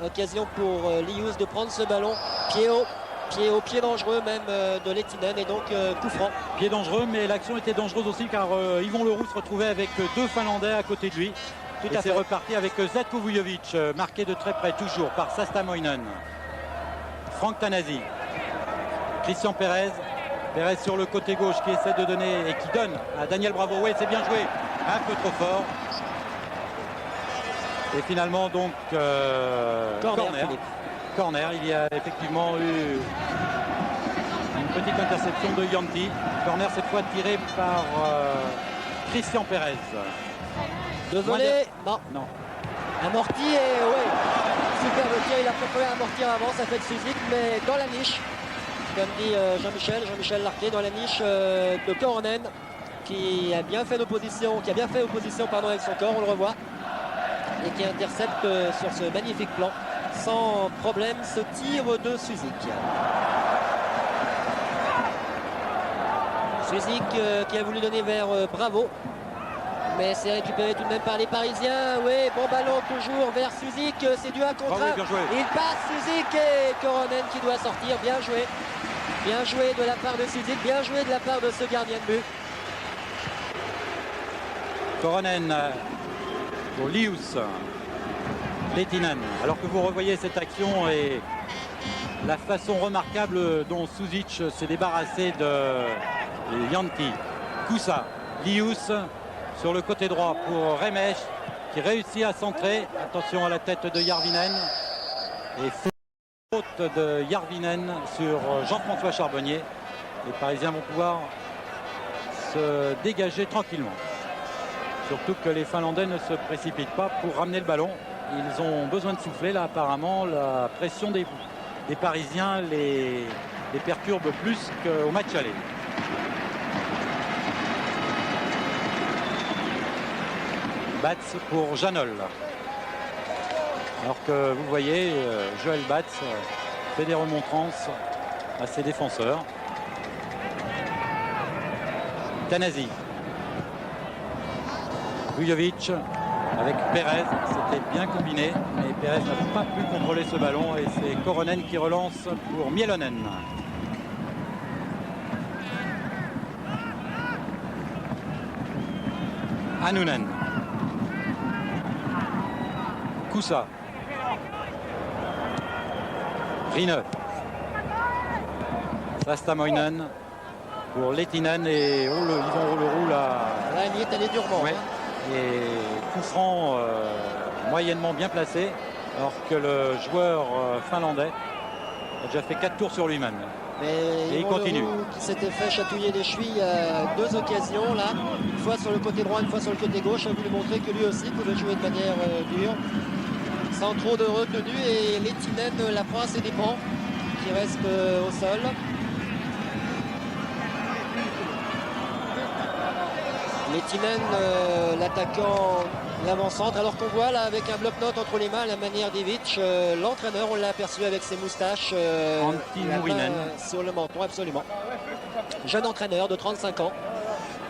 S1: occasion pour Lius de prendre ce ballon. Pied dangereux même de Lehtinen, et donc coup franc.
S2: Pied dangereux, mais l'action était dangereuse aussi car Yvon Leroux se retrouvait avec deux Finlandais à côté de lui. Tout à fait. C'est reparti avec Zlatko Vujovic, marqué de très près toujours par Sastamoinen. Franck Tanasi. Christian Pérez. Pérez sur le côté gauche qui essaie de donner et qui donne à Daniel Bravo. Oui, c'est bien joué. Un peu trop fort. Et finalement donc corner. Il y a effectivement eu une petite interception de Yanti. Corner cette fois tiré par Christian Pérez.
S1: De voler, non. Amorti et oui. Superbe tir, il a préféré amortir avant, ça fait de Suzic, mais dans la niche. Comme dit Jean-Michel Larquet, dans la niche de Koronen, qui a bien fait opposition avec son corps, on le revoit, et qui intercepte sur ce magnifique plan sans problème ce tir de Suzic. Suzic qui a voulu donner vers Bravo, mais c'est récupéré tout de même par les Parisiens. Oui, bon ballon toujours vers Suzic, c'est du 1 contre 1. Il passe Suzic et Koronen qui doit sortir. Bien joué. Bien joué de la part de Suzic, bien joué de la part de ce gardien de but.
S2: Koronen pour Lius. Lehtinen. Alors que vous revoyez cette action et la façon remarquable dont Suzic s'est débarrassé de Yanti. Koussa, Lius sur le côté droit pour Remes qui réussit à centrer. Attention à la tête de Järvinen. Et faute de Järvinen sur Jean-François Charbonnier. Les Parisiens vont pouvoir se dégager tranquillement. Surtout que les Finlandais ne se précipitent pas pour ramener le ballon. Ils ont besoin de souffler. Là, apparemment, la pression des Parisiens les perturbe plus qu'au match aller. Batz pour Janol. Alors que vous voyez, Joël Batz fait des remontrances à ses défenseurs. Tanasi. Vujovic avec Perez, c'était bien combiné, mais Perez n'a pas pu contrôler ce ballon et c'est Koronen qui relance pour Mielonen. Annunen. Koussa. Rine. Sastamoinen pour Lehtinen et Yvon Leroux là.
S1: Là, il y est allé durement.
S2: Ouais. Et coup franc moyennement bien placé, alors que le joueur finlandais a déjà fait 4 tours sur lui-même.
S1: Mais
S2: et il continue.
S1: Qui s'était fait chatouiller les chevilles à 2 occasions là, une fois sur le côté droit, une fois sur le côté gauche, a voulu montrer que lui aussi pouvait jouer de manière dure, sans trop de retenue, et Lehtinen la prend à ses dépens, qui reste au sol. Lehtinen, l'attaquant, l'avant-centre, alors qu'on voit là avec un bloc-notes entre les mains à la manière d'Ivic, l'entraîneur, on l'a aperçu avec ses moustaches, la main sur le menton, absolument. Jeune entraîneur de 35 ans,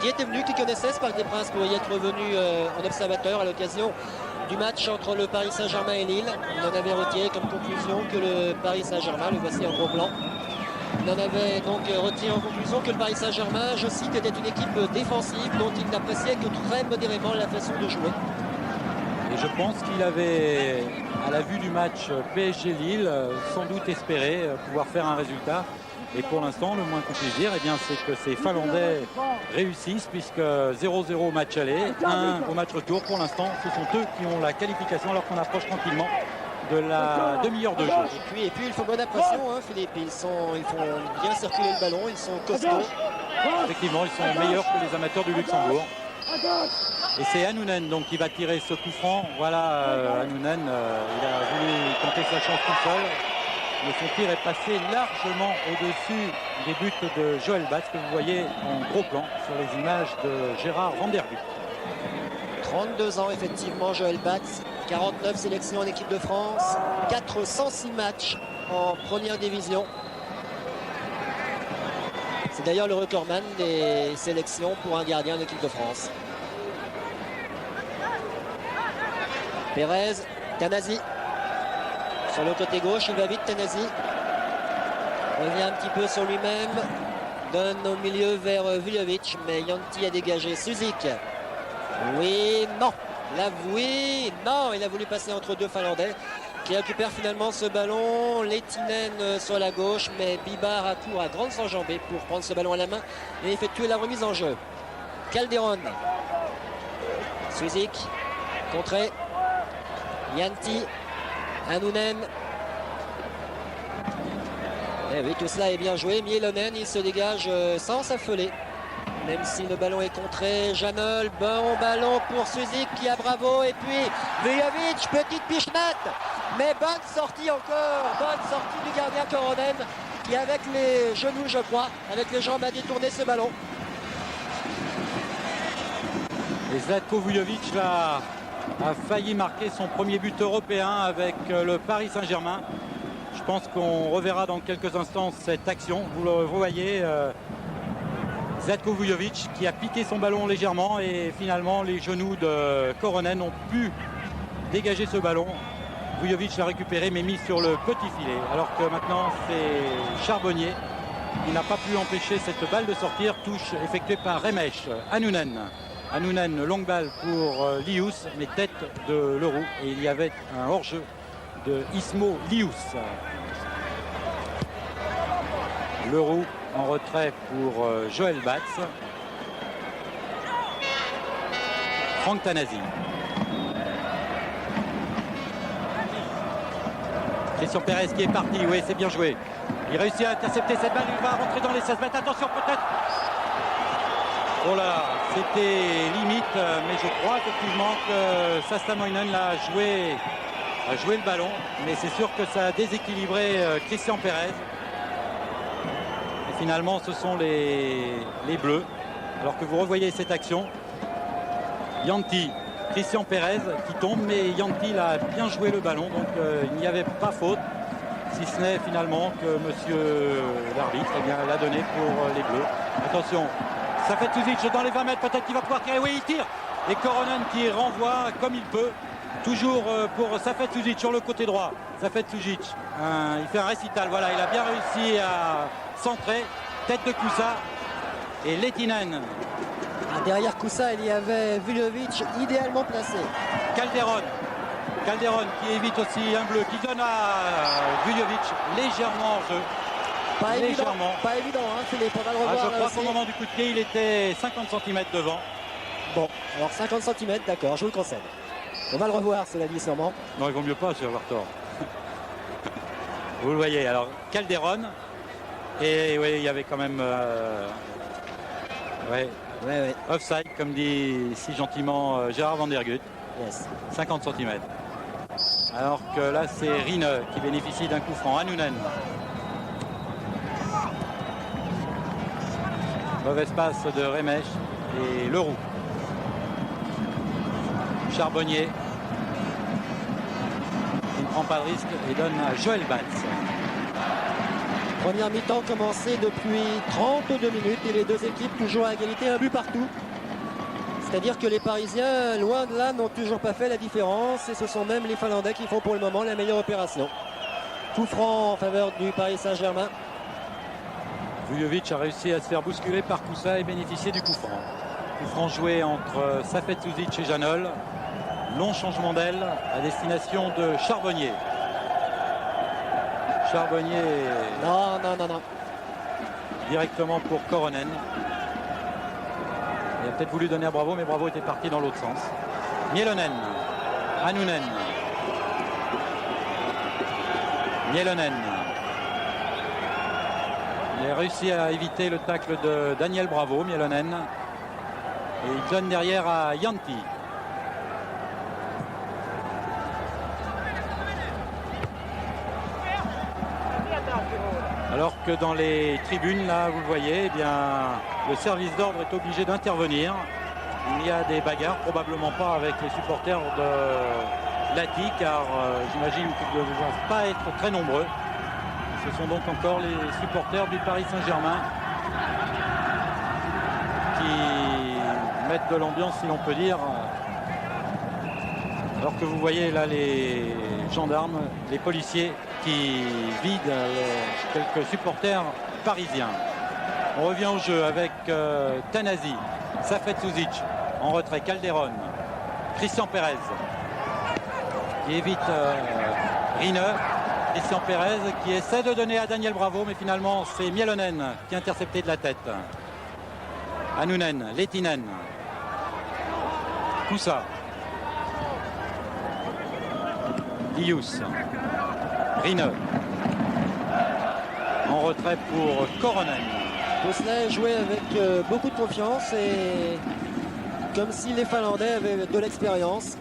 S1: qui était venu, qui connaissait ce Parc des Princes pour y être venu en observateur à l'occasion du match entre le Paris Saint-Germain et Lille. Il en avait retiré comme conclusion que le Paris Saint-Germain, le voici en gros plan, il en avait donc retiré en conclusion que le Paris Saint-Germain, je cite, était une équipe défensive dont il n'appréciait que très modérément la façon de jouer.
S2: Et je pense qu'il avait, à la vue du match PSG-Lille, sans doute espéré pouvoir faire un résultat. Et pour l'instant, le moins qu'on puisse dire, eh bien, c'est que ces Finlandais réussissent, puisque 0-0 au match aller, 1 au match retour. Pour l'instant, ce sont eux qui ont la qualification, alors qu'on approche tranquillement de la demi-heure de jeu.
S1: Et puis il faut bonne impression, hein, Philippe. Ils font bien circuler le ballon, ils sont costauds.
S2: Effectivement, ils sont meilleurs que les amateurs du Luxembourg. Et c'est Annunen donc qui va tirer ce coup franc. Voilà, Annunen, il a voulu tenter sa chance tout seul. Mais son tir est passé largement au-dessus des buts de Joël Batz, que vous voyez en gros plan sur les images de Gérard Vanderbutt.
S1: 32 ans effectivement, Joël Batz, 49 sélections en équipe de France, 406 matchs en première division. C'est d'ailleurs le recordman des sélections pour un gardien en équipe de France. Perez, Tanasi. Sur le côté gauche, il va vite, Tanasi. Revient un petit peu sur lui-même. Donne au milieu vers Vujovic, mais Yanti a dégagé. Suzik. Oui, non. Oui, non. Il a voulu passer entre deux Finlandais qui récupèrent finalement ce ballon. Lehtinen sur la gauche, mais Bibar accourt à grandes enjambées pour prendre ce ballon à la main et effectuer la remise en jeu. Calderon. Suzik. Contré. Yanti. Annunen. Et oui, tout cela est bien joué. Mielonen, il se dégage sans s'affoler. Même si le ballon est contré. Janol, bon ballon pour Suzik qui a bravo. Et puis Vujovic, petite pichenette. Mais bonne sortie encore. Bonne sortie du gardien Koronen qui, avec les genoux, je crois, avec les jambes, a détourné ce ballon.
S2: Et Zlatko Vujovic a failli marquer son premier but européen avec le Paris Saint-Germain. Je pense qu'on reverra dans quelques instants cette action. Vous le voyez, Zlatko Vujovic qui a piqué son ballon légèrement et finalement les genoux de Koronen ont pu dégager ce ballon. Vujovic l'a récupéré mais mis sur le petit filet. Alors que maintenant c'est Charbonnier qui n'a pas pu empêcher cette balle de sortir. Touche effectuée par Remesh. Annunen, longue balle pour Lius, mais tête de Leroux. Et il y avait un hors-jeu de Ismo Lius. Leroux en retrait pour Joël Batz. Franck Tanasi. Christian Perez qui est parti, oui c'est bien joué. Il réussit à intercepter cette balle, il va rentrer dans les 16 mètres, attention peut-être. Oh là, c'était limite, mais je crois effectivement que Sastamoinen a joué le ballon, mais c'est sûr que ça a déséquilibré Christian Pérez. Et finalement, ce sont les Bleus. Alors que vous revoyez cette action, Yanti, Christian Pérez qui tombe, mais Yanti a bien joué le ballon, donc il n'y avait pas faute, si ce n'est finalement que monsieur l'arbitre l'a donné pour les Bleus. Attention, Safet Suzic dans les 20 mètres, peut-être qu'il va pouvoir tirer. Oui, il tire. Et Koronen qui renvoie comme il peut. Toujours pour Safet Suzic sur le côté droit. Safet Suzic, il fait un récital. Voilà, il a bien réussi à centrer. Tête de Kusa et Lehtinen.
S1: Derrière Kusa, il y avait Vujovic idéalement placé.
S2: Calderon qui évite aussi un bleu, qui donne à Vujovic légèrement en jeu.
S1: Pas évident, hein, Philippe, on va le revoir.
S2: Je crois qu'au moment du coup de pied, il était 50 cm devant.
S1: Bon, alors 50 cm, d'accord, je vous le concède. On va le revoir, cela dit sûrement.
S2: Non, il vaut mieux pas, c'est avoir tort. Vous le voyez, alors Calderon. Et oui, il y avait quand même offside, comme dit si gentiment Gérard Van der Gut.
S1: Yes.
S2: 50 cm. Alors que là, c'est Rine qui bénéficie d'un coup franc. Annunen. Mauvaise passe de Remech et Leroux. Charbonnier. Il ne prend pas de risque et donne à Joël Batz.
S1: Première mi-temps commencée depuis 32 minutes et les deux équipes toujours à égalité, un but partout. C'est-à-dire que les Parisiens, loin de là, n'ont toujours pas fait la différence et ce sont même les Finlandais qui font pour le moment la meilleure opération. Coup franc en faveur du Paris Saint-Germain.
S2: Vujovic a réussi à se faire bousculer par Kusa et bénéficier du coup franc. Coup franc joué entre Safet Suzic et Janol. Long changement d'aile à destination de Charbonnier. Charbonnier.
S1: Non.
S2: Directement pour Koronen. Il a peut-être voulu donner à Bravo, mais Bravo était parti dans l'autre sens. Mielonen. Annunen. Mielonen. Il a réussi à éviter le tacle de Daniel Bravo, Mielonen. Et il donne derrière à Yanti. Alors que dans les tribunes, là, vous le voyez, eh bien, le service d'ordre est obligé d'intervenir. Il y a des bagarres, probablement pas avec les supporters de Lahti, car j'imagine qu'ils ne doivent pas être très nombreux. Ce sont donc encore les supporters du Paris Saint-Germain qui mettent de l'ambiance, si l'on peut dire. Alors que vous voyez là les gendarmes, les policiers qui vident quelques supporters parisiens. On revient au jeu avec Tanasi, Safet Suzic en retrait, Calderon, Christian Pérez qui évite Rine, Christian Pérez qui essaie de donner à Daniel Bravo, mais finalement c'est Mielonen qui est intercepté de la tête. Annunen, Lehtinen, Kusa, Lius, Rine. En retrait pour Koronen.
S1: Tout cela est joué avec beaucoup de confiance et comme si les Finlandais avaient de l'expérience.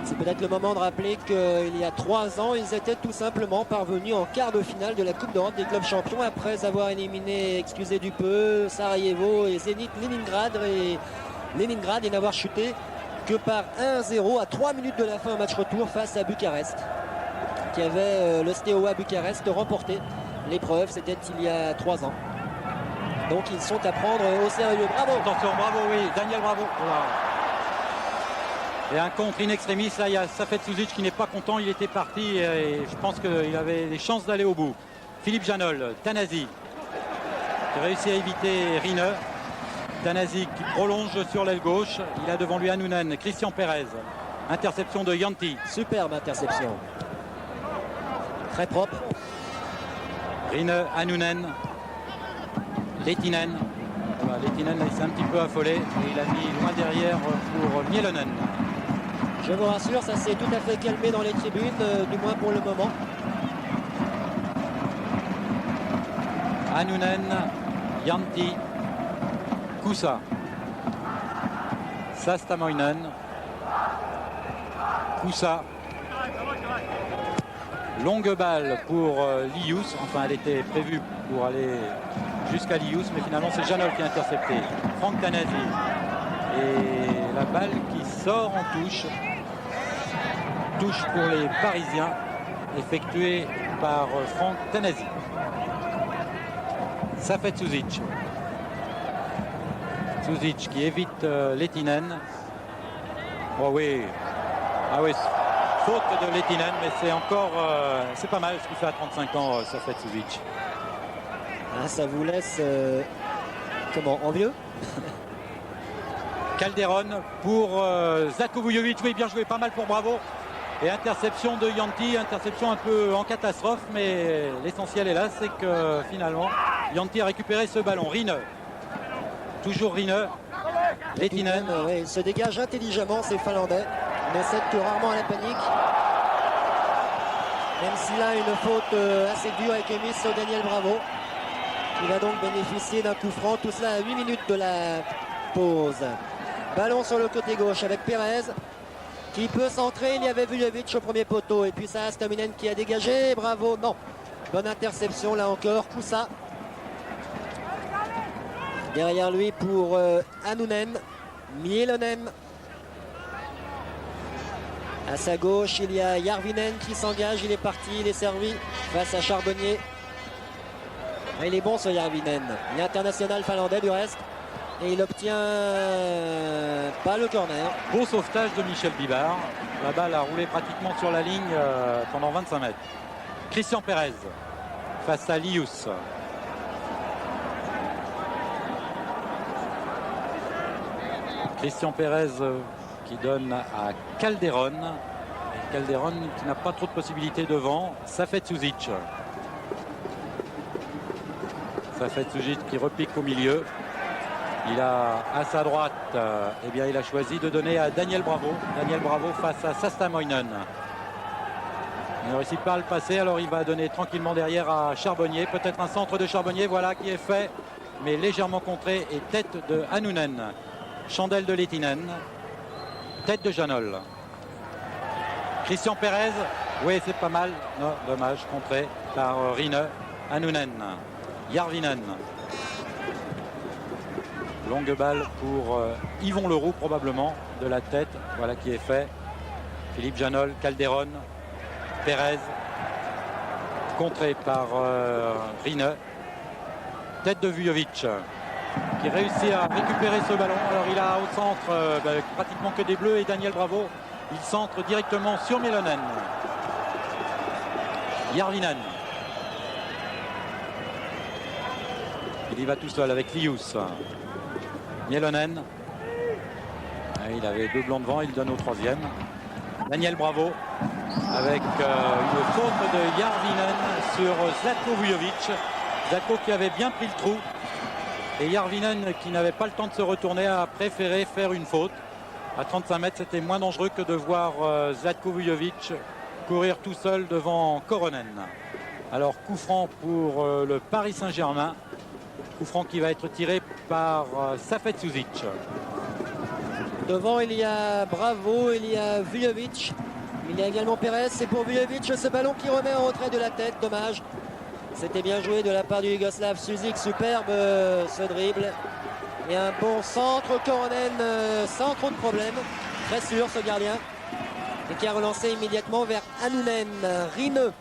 S1: C'est peut-être le moment de rappeler qu'il y a 3 ans, ils étaient tout simplement parvenus en quart de finale de la Coupe d'Europe des clubs champions après avoir éliminé, excusez du peu, Sarajevo et Zénith Leningrad et n'avoir chuté que par 1-0 à 3 minutes de la fin au match retour face à Bucarest, qui avait le Steaua Bucarest remporté l'épreuve. C'était il y a 3 ans. Donc ils sont à prendre au sérieux. Bravo.
S2: Attention, Bravo, oui, Daniel Bravo. Voilà. Et un contre in extremis, là il y a Safet Suzic qui n'est pas content, il était parti et je pense qu'il avait des chances d'aller au bout. Philippe Janol, Tanasi qui réussit à éviter Rine. Tanasi qui prolonge sur l'aile gauche, il a devant lui Annunen, Christian Pérez. Interception de Yanti.
S1: Superbe interception. Très propre.
S2: Rine, Annunen, Lehtinen. Voilà, Lehtinen là, il s'est un petit peu affolé et il a mis loin derrière pour Mielonen.
S1: Je vous rassure, ça s'est tout à fait calmé dans les tribunes, du moins pour le moment.
S2: Annunen, Yanti, Koussa. Sastamoinen. Koussa. Longue balle pour Lius. Enfin, elle était prévue pour aller jusqu'à Lius, mais finalement c'est Janol qui a intercepté. Franck Tanasi. Et la balle qui sort en touche. Touche pour les Parisiens, effectuée par Franck Tanasi. Safet Suzic. Suzic qui évite Lehtinen. Oh oui. Ah oui, faute de Lehtinen, mais c'est encore... c'est pas mal ce qu'il fait à 35 ans, Safet Suzic.
S1: Ah, ça vous laisse... comment, envieux?
S2: Calderon pour Zlatko Vujovic. Oui, bien joué, pas mal pour Bravo. Et interception de Yanti, interception un peu en catastrophe, mais l'essentiel est là, c'est que finalement, Yanti a récupéré ce ballon. Rine, toujours Rine. Lehtinen.
S1: Il se dégage intelligemment, ces Finlandais. Ne cède que rarement à la panique. Même s'il a une faute assez dure avec émise sur Daniel Bravo. Il va donc bénéficier d'un coup franc. Tout cela à 8 minutes de la pause. Ballon sur le côté gauche avec Perez. Qui peut centrer, il y avait Vujovic au premier poteau. Et puis ça, Sastamoinen qui a dégagé. Bravo, non. Bonne interception là encore. Koussa. Derrière lui pour Annunen. Mielonen. À sa gauche, il y a Järvinen qui s'engage. Il est parti, il est servi face à Charbonnier. Il est bon ce Järvinen. Il est international finlandais du reste. Et il obtient pas le corner.
S2: Beau sauvetage de Michel Bibard. La balle a roulé pratiquement sur la ligne pendant 25 mètres. Christian Perez face à Lius. Christian Perez qui donne à Calderon. Et Calderon qui n'a pas trop de possibilités devant. Safet Suzic. Safet Suzic qui repique au milieu. Il a à sa droite, eh bien, il a choisi de donner à Daniel Bravo. Daniel Bravo face à Sastamoinen. Il ne réussit pas à le passer, alors il va donner tranquillement derrière à Charbonnier. Peut-être un centre de Charbonnier, voilà qui est fait, mais légèrement contré. Et tête de Annunen. Chandelle de Lehtinen. Tête de Janol. Christian Perez, oui c'est pas mal. Non, dommage, contré par Rine. Annunen. Järvinen. Longue balle pour Yvon Leroux probablement de la tête. Voilà qui est fait. Philippe Janol, Calderon, Perez. Contré par Rine. Tête de Vujovic qui réussit à récupérer ce ballon. Alors il a au centre pratiquement que des bleus et Daniel Bravo. Il centre directement sur Mielonen. Järvinen. Il y va tout seul avec Lius. Mielonen. Il avait deux blancs devant, il donne au troisième. Daniel Bravo avec une faute de Järvinen sur Zlatko Vujovic. Zlatko qui avait bien pris le trou. Et Järvinen qui n'avait pas le temps de se retourner a préféré faire une faute. À 35 mètres, c'était moins dangereux que de voir Zlatko Vujovic courir tout seul devant Koronen. Alors coup franc pour le Paris Saint-Germain. Coup franc qui va être tiré par Safet Suzic.
S1: Devant, il y a Bravo, il y a Vujovic. Il y a également Perez. C'est pour Vujovic ce ballon qui remet en retrait de la tête. Dommage. C'était bien joué de la part du Yougoslave Suzic. Superbe ce dribble. Et un bon centre. Koronen sans trop de problèmes. Très sûr ce gardien. Et qui a relancé immédiatement vers Annunen. Rine.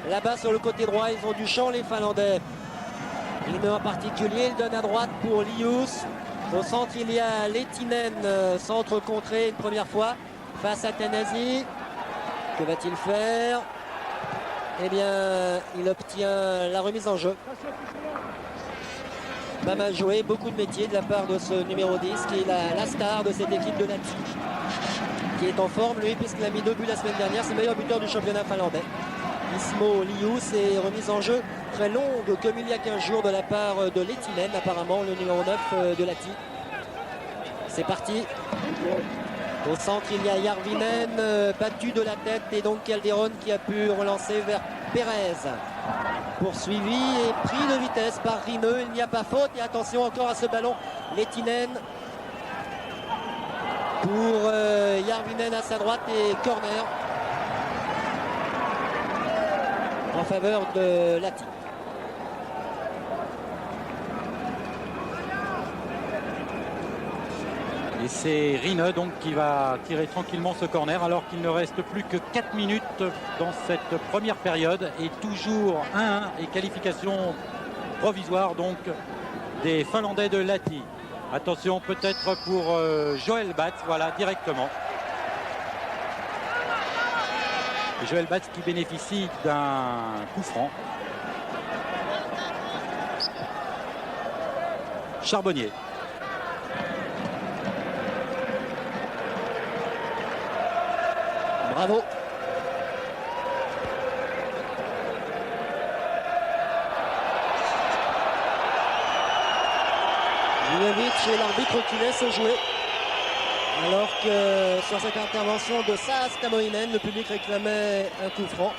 S1: Là-bas sur le côté droit, ils ont du champ les Finlandais. Rine en particulier, il donne à droite pour Lius. Au centre, il y a Lehtinen, centre contré une première fois face à Tanasi. Que va-t-il faire? Eh bien, il obtient la remise en jeu. Pas mal joué, beaucoup de métier de la part de ce numéro 10 qui est la star de cette équipe de Lahti. Qui est en forme, lui, puisqu'il a mis 2 buts la semaine dernière. C'est le meilleur buteur du championnat finlandais. Ismo Lius est remise en jeu très longue comme il y a 15 jours de la part de Lehtinen, apparemment le numéro 9 de Lahti. C'est parti. Au centre, il y a Järvinen battu de la tête et donc Calderon qui a pu relancer vers Perez. Poursuivi et pris de vitesse par Rineux. Il n'y a pas faute. Et attention encore à ce ballon. Lehtinen pour Järvinen à sa droite et corner en faveur de Lahti.
S2: Et c'est Rineux donc qui va tirer tranquillement ce corner alors qu'il ne reste plus que 4 minutes dans cette première période et toujours 1-1 et qualification provisoire donc des Finlandais de Lahti. Attention peut-être pour Joel Batz, voilà directement. Joel Batz qui bénéficie d'un coup franc. Charbonnier.
S1: Bravo. Vujovic et l'arbitre qui laisse jouer. Alors que sur cette intervention de Saas Tamoinen, le public réclamait un coup franc.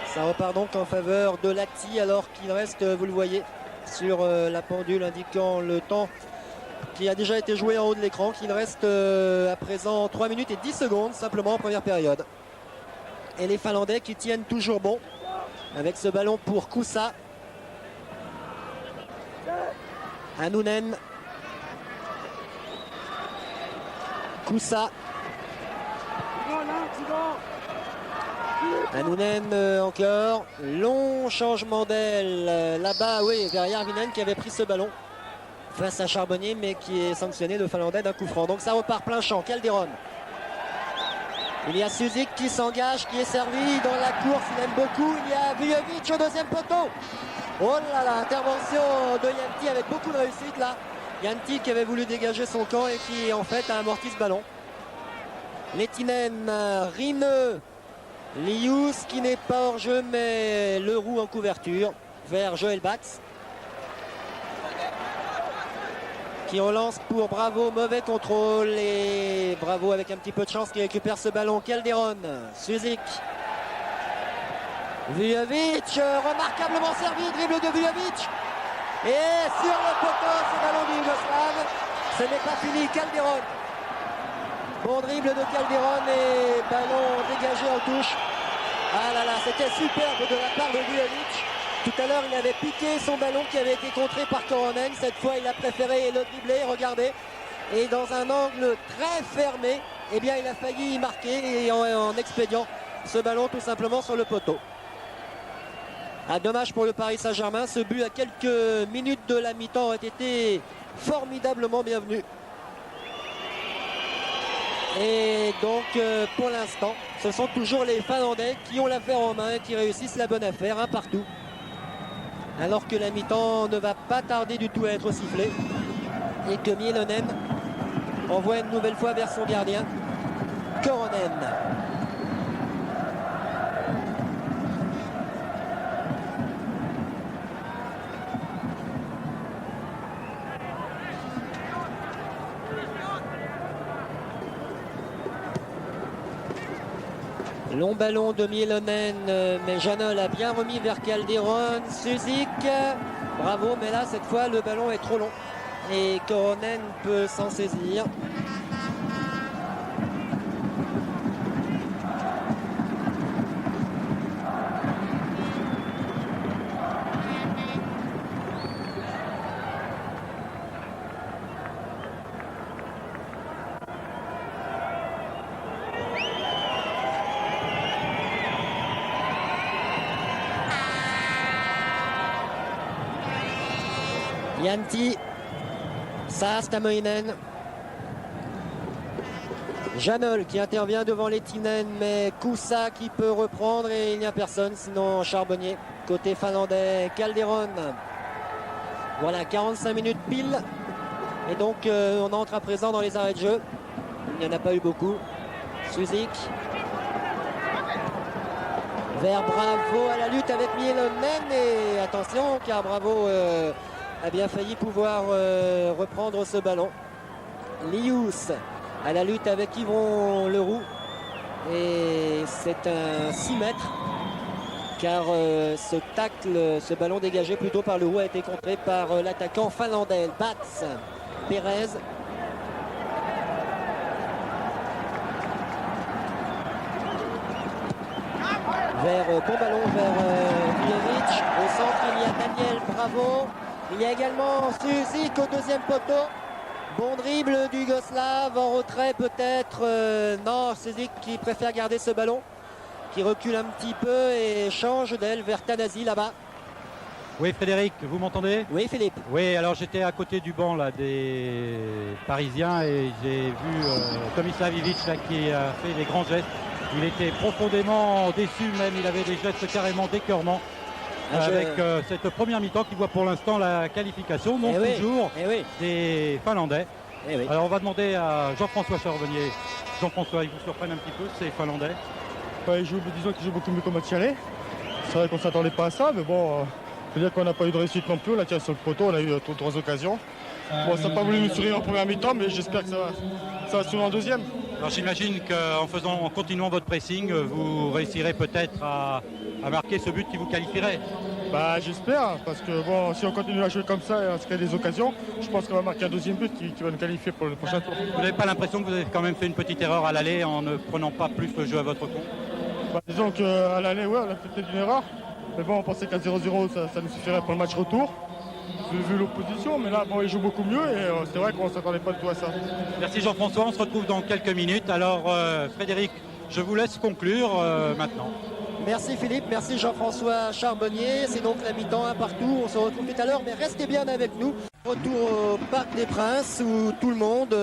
S1: Ça repart donc en faveur de Lahti alors qu'il reste, vous le voyez, sur la pendule indiquant le temps qui a déjà été joué en haut de l'écran, qu'il reste à présent 3 minutes et 10 secondes simplement en première période. Et les Finlandais qui tiennent toujours bon avec ce ballon pour Kuusa. Annunen. Kuusa. Annunen encore. Long changement d'aile là-bas, oui, vers Järvinen qui avait pris ce ballon face à Charbonnier, mais qui est sanctionné, le Finlandais, d'un coup franc. Donc ça repart plein champ. Calderon. Il y a Suzik qui s'engage, qui est servi dans la course. Il aime beaucoup. Il y a Vujovic au deuxième poteau. Oh là là, intervention de Jäntti avec beaucoup de réussite là. Jäntti qui avait voulu dégager son camp et qui en fait a amorti ce ballon. Lehtinen, Rineux, Lius qui n'est pas hors jeu mais le roux en couverture vers Joel Batz. Qui relance pour Bravo, mauvais contrôle et Bravo avec un petit peu de chance qui récupère ce ballon. Calderon, Suzik, Vujovic, remarquablement servi, dribble de Vujovic et sur le poteau ce ballon du Yougoslave, ce n'est pas fini. Calderon, bon dribble de Calderon et ballon dégagé en touche. Ah là là, c'était superbe de la part de Vujovic. Tout à l'heure, il avait piqué son ballon qui avait été contré par Koronen. Cette fois, il a préféré le dribbler, regardez. Et dans un angle très fermé, eh bien, il a failli y marquer et en expédiant ce ballon tout simplement sur le poteau. Ah, dommage pour le Paris Saint-Germain. Ce but à quelques minutes de la mi-temps aurait été formidablement bienvenu. Et donc, pour l'instant, ce sont toujours les Finlandais qui ont l'affaire en main et qui réussissent la bonne affaire, un partout. Alors que la mi-temps ne va pas tarder du tout à être sifflée et que Mielonen envoie une nouvelle fois vers son gardien, Koronen. Long ballon de Mielonen, mais Janol a bien remis vers Calderon. Suzik, bravo, mais là cette fois le ballon est trop long et Koronen peut s'en saisir. Jäntti, Saas Tamoinen, Janol qui intervient devant Lehtinen, mais Kuusa qui peut reprendre et il n'y a personne, sinon Charbonnier. Côté finlandais, Calderon. Voilà, 45 minutes pile. Et donc on entre à présent dans les arrêts de jeu. Il n'y en a pas eu beaucoup. Suzik. Vers Bravo à la lutte avec Mielonen. Et attention car Bravo a bien failli pouvoir reprendre ce ballon. Lius à la lutte avec Yvon Leroux. Et c'est un 6 mètres car ce tacle, ce ballon dégagé plutôt par le haut a été contré par l'attaquant finlandais Bats Perez. Bon ballon vers Miljevic. Au centre, il y a Daniel Bravo. Il y a également Suzik au deuxième poteau. Bon dribble du Yougoslave, en retrait peut-être. Non, Suzik qui préfère garder ce ballon, qui recule un petit peu et change d'aile vers Tanasi là-bas.
S2: Oui, Frédéric, vous m'entendez?
S1: Oui, Philippe.
S2: Oui, alors j'étais à côté du banc là, des Parisiens et j'ai vu Tomislav Ivic là, qui a fait des grands gestes. Il était profondément déçu, même il avait des gestes carrément d'écœurement avec cette première mi-temps qui voit pour l'instant la qualification, donc toujours des Finlandais.
S1: Oui.
S2: Alors on va demander à Jean-François Charbonnier. Jean-François, ils vous surprennent un petit peu, ces Finlandais?
S3: Disons qu'ils jouent beaucoup mieux qu'au match aller. C'est vrai qu'on ne s'attendait pas à ça, mais bon, faut dire qu'on n'a pas eu de réussite non plus. On a tiré sur le poteau, on a eu 3 occasions. Bon, ça n'a pas voulu nous sourire en première mi-temps, mais j'espère que ça va sourire en deuxième.
S2: Alors j'imagine qu'en continuant votre pressing, vous réussirez peut-être à marquer ce but qui vous qualifierait.
S3: Bah j'espère, parce que bon, si on continue à jouer comme ça et à se créer des occasions, je pense qu'on va marquer un deuxième but qui va nous qualifier pour le prochain tour.
S2: Vous n'avez pas l'impression que vous avez quand même fait une petite erreur à l'aller en ne prenant pas plus le jeu à votre compte?
S3: Disons qu'à l'aller, on a fait peut-être une erreur. Mais bon, on pensait qu'à 0-0, ça nous suffirait pour le match retour. Vu l'opposition, mais là, bon, ils jouent beaucoup mieux et c'est vrai qu'on ne s'attendait pas du tout à ça.
S2: Merci Jean-François, on se retrouve dans quelques minutes. Alors Frédéric, je vous laisse conclure maintenant.
S1: Merci Philippe, merci Jean-François Charbonnier. C'est donc la mi-temps, un partout. On se retrouve tout à l'heure, mais restez bien avec nous. Retour au Parc des Princes où tout le monde,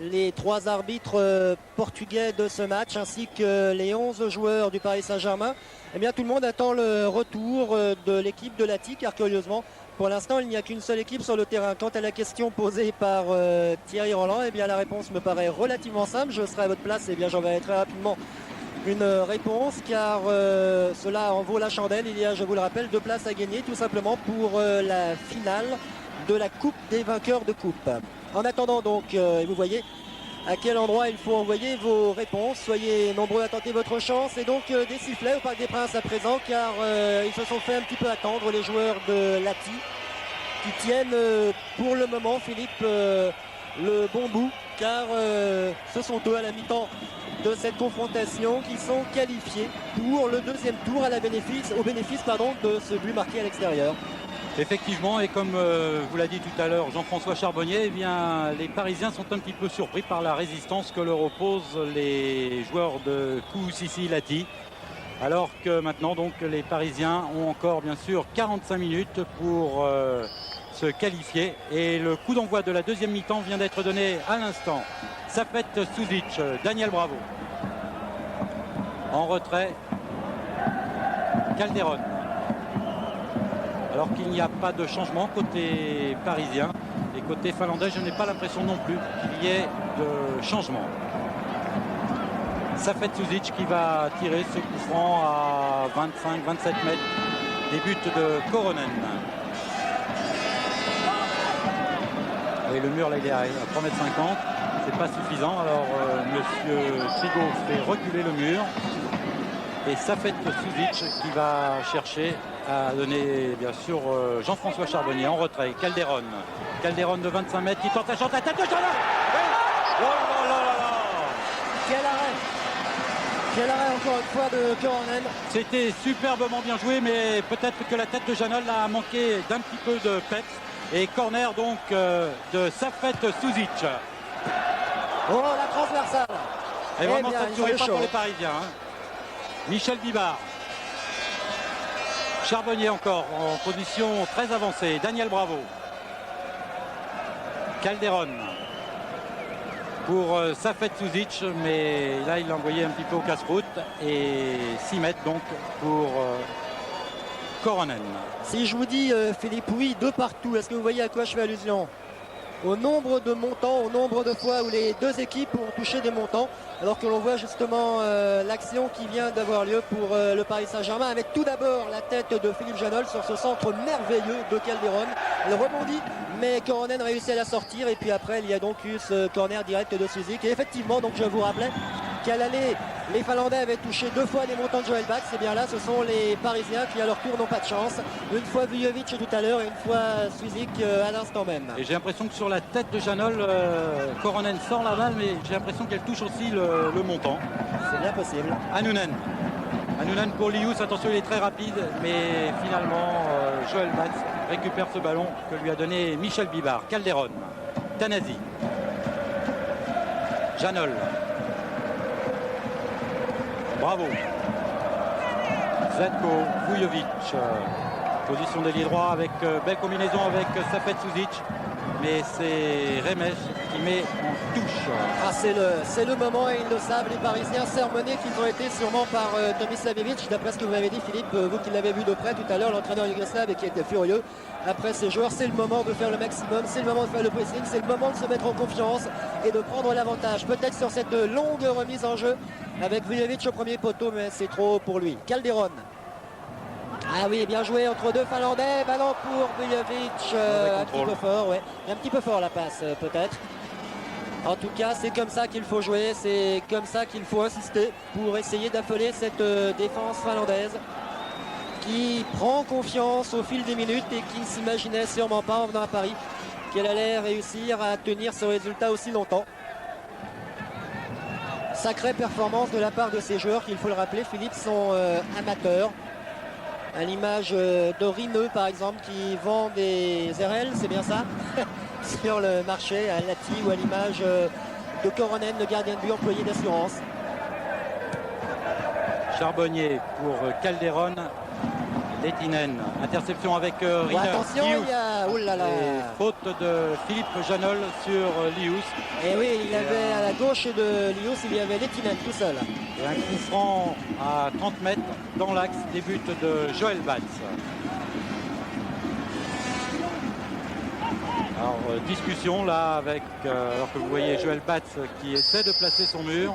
S1: les 3 arbitres portugais de ce match, ainsi que les 11 joueurs du Paris Saint-Germain, eh bien tout le monde attend le retour de l'équipe de Lati, car curieusement, pour l'instant, il n'y a qu'une seule équipe sur le terrain. Quant à la question posée par Thierry Roland, eh bien la réponse me paraît relativement simple. Je serai à votre place, eh bien j'enverrai très rapidement une réponse, car cela en vaut la chandelle. Il y a, je vous le rappelle, 2 places à gagner tout simplement pour la finale de la Coupe des vainqueurs de coupe. En attendant donc, et vous voyez à quel endroit il faut envoyer vos réponses. Soyez nombreux à tenter votre chance. Et donc des sifflets au Parc des Princes à présent, car ils se sont fait un petit peu attendre, les joueurs de Lati, qui tiennent pour le moment, Philippe, le bon bout, car ce sont eux à la mi-temps de cette confrontation qui sont qualifiés pour le deuxième tour au bénéfice de ce but marqué à l'extérieur.
S2: Effectivement, et comme vous l'a dit tout à l'heure Jean-François Charbonnier, eh bien, les Parisiens sont un petit peu surpris par la résistance que leur opposent les joueurs de Koussissi Lati. Alors que maintenant, donc, les Parisiens ont encore bien sûr 45 minutes pour se qualifier. Et le coup d'envoi de la deuxième mi-temps vient d'être donné à l'instant. Safet Suzic, Daniel Bravo. En retrait, Calderon. Alors qu'il n'y a pas de changement côté parisien. Et côté finlandais, je n'ai pas l'impression non plus qu'il y ait de changement. Safet Suzic qui va tirer ce coup franc à 25-27 mètres des buts de Koronen. Et le mur là il est à 3,50 m. C'est pas suffisant. Alors monsieur Trigo fait reculer le mur. Et Safet Suzic qui va chercher à donner bien sûr Jean-François Charbonnier en retrait. Calderon de 25 mètres qui tente la chante, la tête de Jean-Luc. Oh là là là là.
S1: Quel arrêt encore une fois de Koronen.
S2: C'était superbement bien joué, mais peut-être que la tête de Janol a manqué d'un petit peu de peps. Et corner donc de Safet Suzic.
S1: Oh, la transversale.
S2: Et vraiment ça ne jouait pas pour les Parisiens. Hein. Michel Bibard. Charbonnier encore en position très avancée. Daniel Bravo. Calderon. Pour Safet Suzic, mais là il l'a envoyé un petit peu au casse-route. Et 6 mètres donc pour Koronen.
S1: Si je vous dis Philippe, oui, 2 partout, est-ce que vous voyez à quoi je fais allusion? Au nombre de montants, au nombre de fois où les 2 équipes ont touché des montants, alors que l'on voit justement l'action qui vient d'avoir lieu pour le Paris Saint-Germain, avec tout d'abord la tête de Philippe Janol sur ce centre merveilleux de Calderon. Elle rebondit, mais Koronen réussit à la sortir, et puis après il y a donc eu ce corner direct de Suzic. Et effectivement, donc je vous rappelais qu'à l'aller, Les Finlandais avaient touché 2 fois des montants de Joel Bax. Et bien là, ce sont les Parisiens qui, à leur tour, n'ont pas de chance. Une fois Vujovic tout à l'heure et une fois Suzik à l'instant même.
S2: Et j'ai l'impression que sur la tête de Janol, Koronen sort la balle, mais j'ai l'impression qu'elle touche aussi le montant.
S1: C'est bien possible.
S2: Hannounen pour Lius, attention, il est très rapide, mais finalement, Joel Bax récupère ce ballon que lui a donné Michel Bibard. Calderon, Tanasi, Janol. Bravo. Zetko, Vujovic. Position d'ailier droit avec belle combinaison avec Safet Suzic. Mais c'est Remes qui met en touche.
S1: Ah, c'est le moment et ils le savent, les Parisiens, sermonnés qu'ils ont été sûrement par Tomislavevic. D'après ce que vous m'avez dit, Philippe, vous qui l'avez vu de près tout à l'heure, l'entraîneur yougoslave et qui était furieux après ces joueurs, c'est le moment de faire le maximum, c'est le moment de faire le pressing, c'est le moment de se mettre en confiance et de prendre l'avantage. Peut-être sur cette longue remise en jeu avec Vujovic au premier poteau, mais c'est trop pour lui. Calderon. Ah oui, bien joué entre deux Finlandais, ballon pour Vujovic, un petit peu fort, ouais. Un petit peu fort la passe peut-être. En tout cas, c'est comme ça qu'il faut jouer, c'est comme ça qu'il faut insister pour essayer d'affoler cette défense finlandaise qui prend confiance au fil des minutes et qui ne s'imaginait sûrement pas en venant à Paris qu'elle allait réussir à tenir ce résultat aussi longtemps. Sacrée performance de la part de ces joueurs qui, il faut le rappeler, Philippe, sont amateurs. À l'image de Rineux par exemple qui vend des RL, c'est bien ça sur le marché, à Lati, ou à l'image de Koronen, le gardien de but employé d'assurance.
S2: Charbonnier pour Calderon. Lehtinen, interception avec Rineux.
S1: Attention, il y a... Oh là là.
S2: Faute de Philippe Janol sur Lius.
S1: Et oui, il avait à la gauche de Lius, il y avait Lehtinen tout seul.
S2: Et un coup franc à 30 mètres dans l'axe des buts de Joel Batz. Alors discussion là avec, alors que vous voyez Joel Batz qui essaie de placer son mur.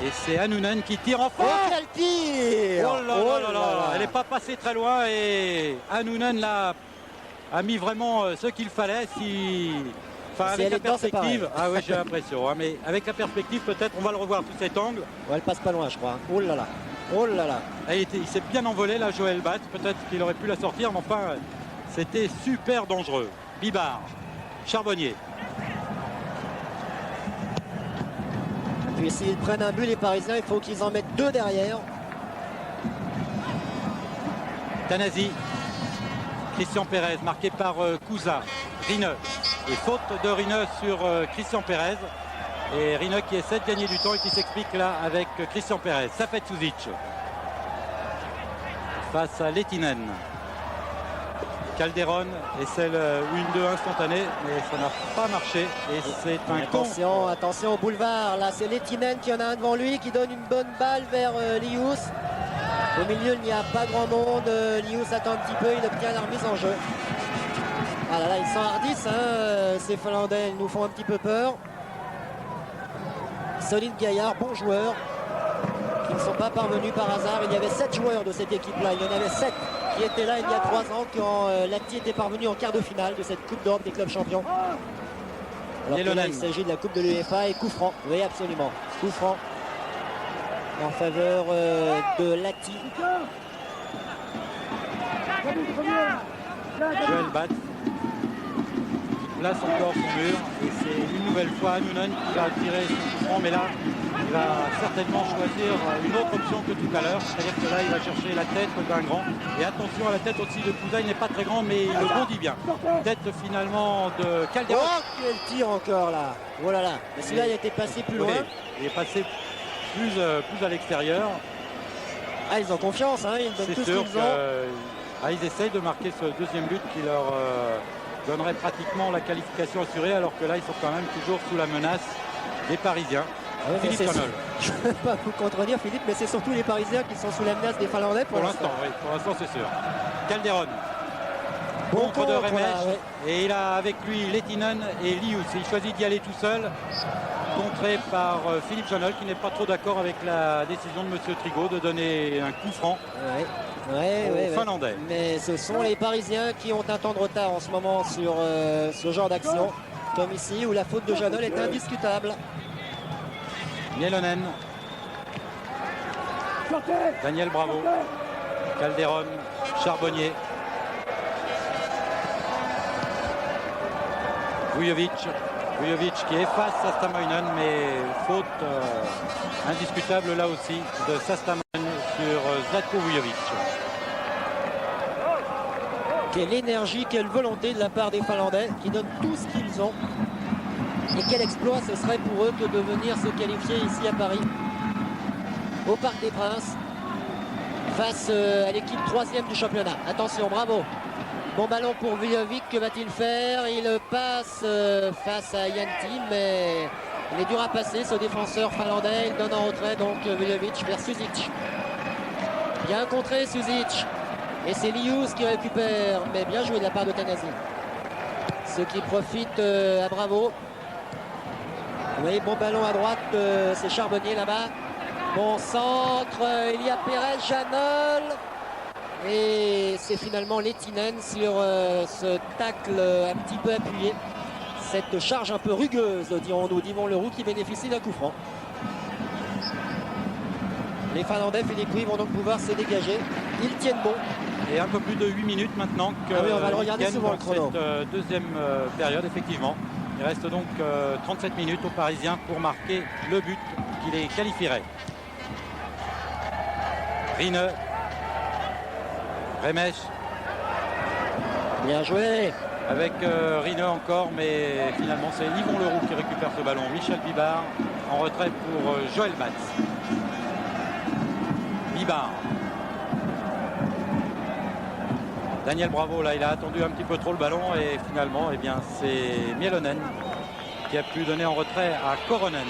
S2: Et c'est Hannounen qui tire en fond.
S1: Oh, quel tir!
S2: Oh là là là là. Elle n'est pas passée très loin et Hannounen là a mis vraiment ce qu'il fallait. Enfin, avec la perspective, ah oui, j'ai l'impression, hein, mais avec la perspective, peut-être on va le revoir sous cet angle.
S1: Ouais, elle passe pas loin, je crois. Oh là là, oh là là.
S2: Il s'est bien envolé là, Joel Batz. Peut-être qu'il aurait pu la sortir, mais enfin, c'était super dangereux. Bibard, Charbonnier.
S1: Puis s'ils prennent un but, les Parisiens, il faut qu'ils en mettent 2 derrière.
S2: Tanasi, Christian Pérez, marqué par Kouza, Rineux. Et faute de Rineux sur Christian Pérez. Et Rineux qui essaie de gagner du temps et qui s'explique là avec Christian Pérez. Safet Suzic face à Lehtinen. Calderon essaie le 1-2 instantané, mais ça n'a pas marché. Et c'est un
S1: attention au boulevard. Là, c'est Lehtinen qui en a un devant lui, qui donne une bonne balle vers Lius. Au milieu, il n'y a pas grand monde. Lius attend un petit peu, il obtient la remise en jeu. Ah là là, ils s'enhardissent, hein, ces Finlandais, ils nous font un petit peu peur. Solide gaillard, bons joueurs, qui ne sont pas parvenus par hasard. Il y avait 7 joueurs de cette équipe-là, il y en avait 7 qui étaient là il y a 3 ans quand Lahti était parvenu en quart de finale de cette Coupe d'Europe des clubs champions. Alors que là, il s'agit de la Coupe de l'UEFA et coup franc, oui absolument, coup franc en faveur de Lahti.
S2: Joel Batz place encore son mur et c'est une nouvelle fois Hannounen qui va tirer son coup franc, mais là il va certainement choisir une autre option que tout à l'heure, c'est-à-dire que là il va chercher la tête d'un grand, et attention à la tête aussi de Kouza, il n'est pas très grand mais il le bondit bien. Tête finalement de Calderon.
S1: Oh quel tir encore là, oh là là, mais celui-là il a été passé plus loin.
S2: Oui, il est passé plus à l'extérieur.
S1: Ah, ils ont confiance, hein, ils donnent tout ce qu'ils ont.
S2: Ils essayent de marquer ce deuxième but qui leur donnerait pratiquement la qualification assurée, alors que là ils sont quand même toujours sous la menace des Parisiens.
S1: Ah oui,
S2: Philippe Janol.
S1: Je ne peux pas vous contredire Philippe, mais c'est surtout les Parisiens qui sont sous la menace des Finlandais pour l'instant.
S2: Oui, pour l'instant c'est sûr. Calderon.
S1: Bon
S2: Contre de Remes,
S1: ouais.
S2: Et il a avec lui Lehtinen et Lius. Il choisit d'y aller tout seul, contré par Philippe Janol qui n'est pas trop d'accord avec la décision de M. Trigo de donner un coup franc aux Finlandais.
S1: Mais ce sont les Parisiens qui ont un temps de retard en ce moment sur ce genre d'action, comme ici où la faute de Janol est indiscutable.
S2: Mielonen. Daniel Bravo. Calderon. Charbonnier. Vujovic qui efface Sastamainen, mais faute indiscutable là aussi de Sastamainen sur Zlatko Vujovic.
S1: Quelle énergie, quelle volonté de la part des Finlandais qui donnent tout ce qu'ils ont. Et quel exploit ce serait pour eux que de venir se qualifier ici à Paris, au Parc des Princes, face à l'équipe 3e du championnat. Attention, Bravo. Bon ballon pour Vujovic, que va-t-il faire? Il passe face à Jäntti, mais il est dur à passer ce défenseur finlandais. Il donne en retrait donc Vujovic vers Suzic. Bien contré Suzic. Et c'est Lius qui récupère, mais bien joué de la part de Tanasi. Ce qui profite à Bravo. Oui, bon ballon à droite, c'est Charbonnier là-bas. Bon centre, il y a Perez, Janol. Et c'est finalement Lehtinen sur ce tacle un petit peu appuyé. Cette charge un peu rugueuse, dirons-nous, Dimon Leroux, qui bénéficie d'un coup franc. Les Finlandais, Philippe Louis, vont donc pouvoir se dégager. Ils tiennent bon.
S2: Et un peu plus de 8 minutes maintenant que
S1: oui, on va le regarder souvent, le chrono.
S2: Cette deuxième période, effectivement. Il reste donc 37 minutes aux Parisiens pour marquer le but qui les qualifierait. Rine. Remesh.
S1: Bien joué.
S2: Avec Rine encore, mais finalement c'est Yvon Leroux qui récupère ce ballon. Michel Bibard en retrait pour Joël Batz. Bibard. Daniel Bravo, là il a attendu un petit peu trop le ballon et finalement eh bien c'est Mielonen qui a pu donner en retrait à Koronen.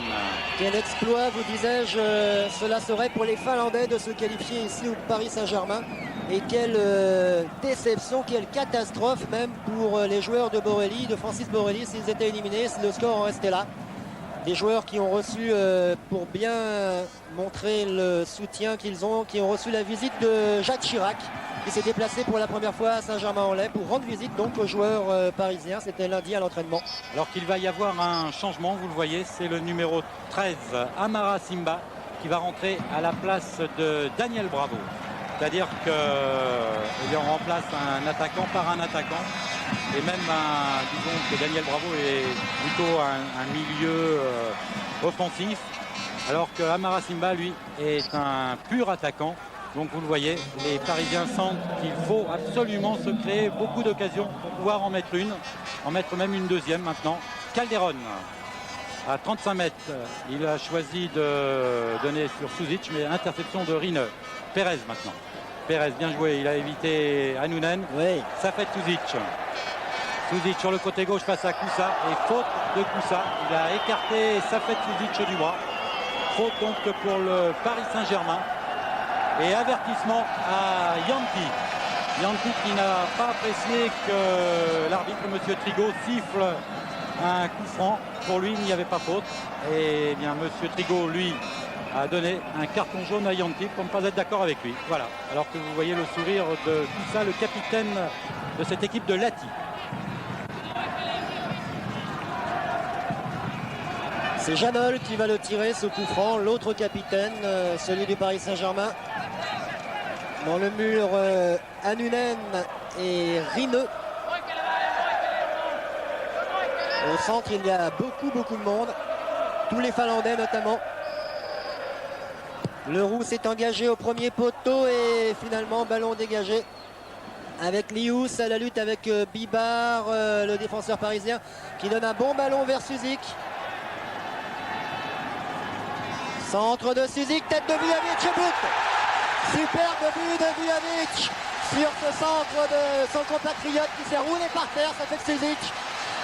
S1: Quel exploit, vous disais-je, cela serait pour les Finlandais de se qualifier ici au Paris Saint-Germain. Et quelle déception, quelle catastrophe même pour les joueurs de Borelli, de Francis Borelli, s'ils étaient éliminés, si le score en restait là. Des joueurs qui ont reçu, pour bien montrer le soutien qu'ils ont, qui ont reçu la visite de Jacques Chirac, qui s'est déplacé pour la première fois à Saint-Germain-en-Laye pour rendre visite donc aux joueurs parisiens. C'était lundi à l'entraînement.
S2: Alors qu'il va y avoir un changement, vous le voyez, c'est le numéro 13, Amara Simba, qui va rentrer à la place de Daniel Bravo. C'est-à-dire qu'on remplace un attaquant par un attaquant. Et même, disons que Daniel Bravo est plutôt un milieu offensif. Alors que Amara Simba, lui, est un pur attaquant. Donc vous le voyez, les Parisiens sentent qu'il faut absolument se créer beaucoup d'occasions pour pouvoir en mettre une. En mettre même une deuxième maintenant. Calderon, à 35 mètres, il a choisi de donner sur Suzic, mais interception de Rine. Perez maintenant. Perez, bien joué, il a évité Hannunen.
S1: Oui.
S2: Ça fait Suzic. Suzic sur le côté gauche face à Koussa. Et faute de Koussa. Il a écarté Safet Suzic du bras. Faute donc pour le Paris Saint-Germain. Et avertissement à Jäntti. Jäntti qui n'a pas apprécié que l'arbitre, M. Trigo, siffle un coup franc. Pour lui, il n'y avait pas faute. Et bien, M. Trigo, lui, a donné un carton jaune à Jäntti pour ne pas être d'accord avec lui. Voilà. Alors que vous voyez le sourire de Koussa, le capitaine de cette équipe de Lahti.
S1: C'est Janol qui va le tirer, ce coup franc. L'autre capitaine, celui du Paris Saint-Germain. Dans le mur, Hannunen et Rine. Au centre, il y a beaucoup de monde. Tous les Finlandais notamment. Leroux s'est engagé au premier poteau et finalement ballon dégagé avec Lius à la lutte avec Bibard, le défenseur parisien, qui donne un bon ballon vers Suzic. Centre de Suzic, tête de Vujovic, but. Superbe but de Vujovic sur ce centre de son compatriote qui s'est roulé par terre, ça fait Suzic.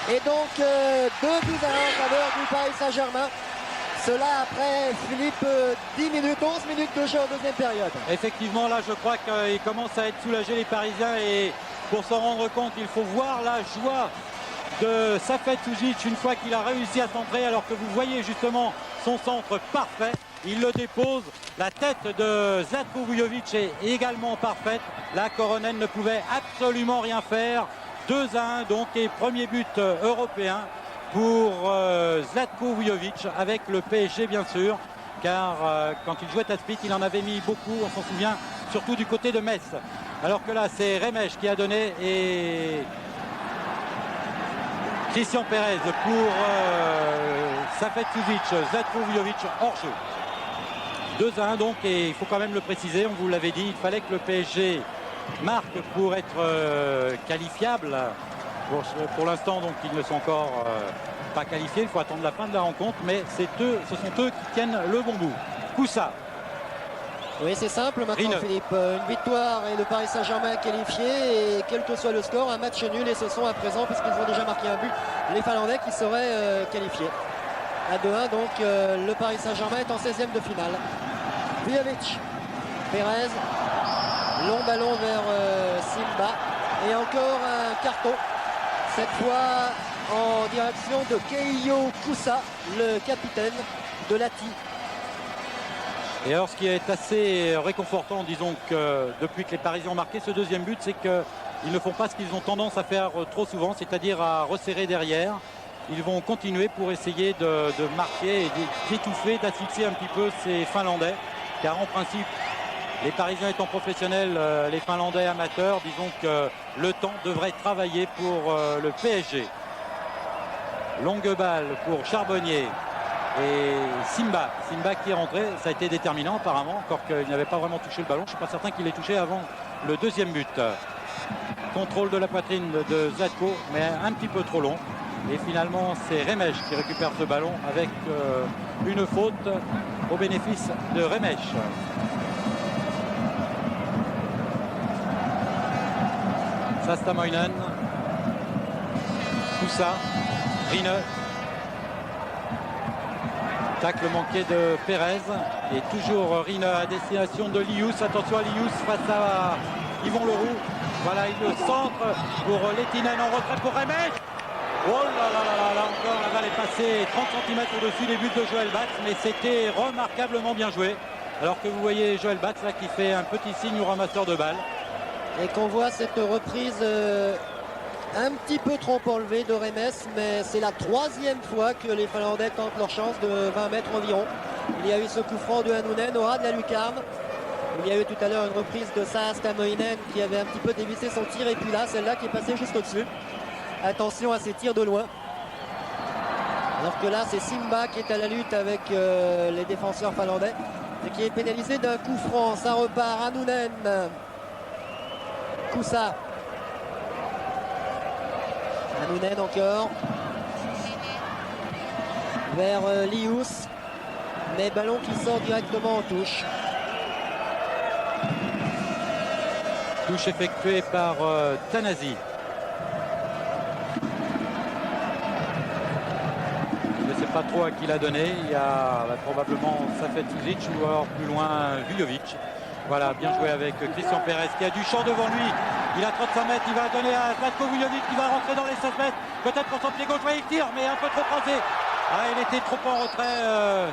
S1: Et donc 2 buts à 1 en faveur du Paris Saint-Germain. Cela après, Philippe, 10 minutes, 11 minutes de jeu en deuxième période.
S2: Effectivement, là, je crois qu'ils commencent à être soulagés, les Parisiens. Et pour s'en rendre compte, il faut voir la joie de Safet Suzic une fois qu'il a réussi à centrer. Alors que vous voyez justement son centre parfait. Il le dépose. La tête de Zlatko Vujovic est également parfaite. Là, Koronen ne pouvait absolument rien faire. 2-1, donc, et premier but européen pour Zlatko Vujovic avec le PSG bien sûr. car quand il jouait à Split, il en avait mis beaucoup, on s'en souvient, surtout du côté de Metz. Alors que là, c'est Remèche qui a donné et Christian Pérez pour Safet Suzic, Zlatko Vujovic hors jeu. 2-1 donc, et il faut quand même le préciser, on vous l'avait dit, il fallait que le PSG marque pour être qualifiable. Pour l'instant, donc, ils ne sont encore pas qualifiés, il faut attendre la fin de la rencontre, mais ce sont eux qui tiennent le bon bout. Koussa.
S1: Oui, c'est simple maintenant,
S2: Rine.
S1: Philippe. Une victoire et le Paris Saint-Germain qualifié. Et quel que soit le score, un match nul. Et ce sont à présent, puisqu'ils ont déjà marqué un but, les Finlandais qui seraient qualifiés. À 2-1, donc le Paris Saint-Germain est en 16e de finale. Vujovic, Pérez, long ballon vers Simba. Et encore un carton. Cette fois en direction de Keijo Koussa, le capitaine de Lahti.
S2: Et alors ce qui est assez réconfortant, disons que depuis que les Parisiens ont marqué ce deuxième but, c'est qu'ils ne font pas ce qu'ils ont tendance à faire trop souvent, c'est-à-dire à resserrer derrière. Ils vont continuer pour essayer de marquer et d'étouffer, d'asphyxier un petit peu ces Finlandais. Car en principe, les Parisiens étant professionnels, les Finlandais amateurs, disons que le temps devrait travailler pour le PSG. Longue balle pour Charbonnier. Et Simba qui est rentré, ça a été déterminant apparemment, encore qu'il n'avait pas vraiment touché le ballon. Je ne suis pas certain qu'il l'ait touché avant le deuxième but. Contrôle de la poitrine de Zlatko, mais un petit peu trop long. Et finalement, c'est Remèche qui récupère ce ballon avec une faute au bénéfice de Remèche. Sastamoinen, Koussa, Rine. Tacle manqué de Pérez et toujours Rine à destination de Lius. Attention à Lius face à Yvon Leroux. Voilà, il le centre pour Lehtinen en retrait pour Remèche. Oh là là là là, encore la balle est passée 30 cm au-dessus des buts de Joël Batz, mais c'était remarquablement bien joué. Alors que vous voyez Joël Batz là qui fait un petit signe au ramasseur de balles.
S1: Et qu'on voit cette reprise un petit peu trop enlevée de Remes, mais c'est la troisième fois que les Finlandais tentent leur chance de 20 mètres environ. Il y a eu ce coup franc de Hannunen au ras de la lucarne. Il y a eu tout à l'heure une reprise de Sastamoinen qui avait un petit peu dévissé son tir, et puis là, celle-là qui est passée juste au-dessus. Attention à ces tirs de loin. Alors que là, c'est Simba qui est à la lutte avec les défenseurs finlandais et qui est pénalisé d'un coup franc. Ça repart. Hannunen. Koussa. Hannunen encore. Vers Lius. Mais ballon qui sort directement en touche.
S2: Touche effectuée par Tanasi. Pas trop à qui l'a donné, il y a probablement Safet Suzic ou alors plus loin Vujovic. Voilà, bien joué avec Christian Pérez qui a du champ devant lui. Il a 35 mètres, il va donner à Zlatko Vujovic qui va rentrer dans les 16 mètres. Peut-être pour son pied gauche, il tire, mais un peu trop croisé. Ah, il était trop en retrait.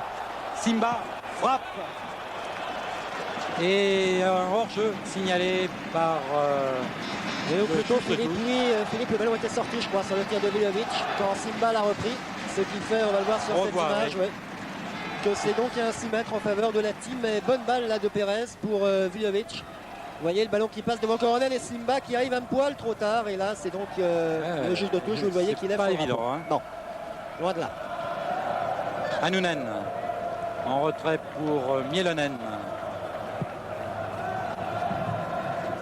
S2: Simba frappe. Et un hors-jeu signalé par...
S1: Et ou plutôt Philippe, le ballon était sorti, je crois, sur le tir de Vujovic quand Simba l'a repris. Ce qui fait, on va le voir sur cette image, ouais, que c'est donc un 6 mètres en faveur de la team. Mais bonne balle là de Pérez pour Vujovic. Vous voyez le ballon qui passe devant Coronen et Simba qui arrive un poil trop tard. Et là, c'est donc le juge de touche, vous le voyez, qui lève
S2: pas
S1: son
S2: évident,
S1: drapeau.
S2: hein.
S1: Non, loin de là.
S2: Hannunen en retrait pour Mielonen.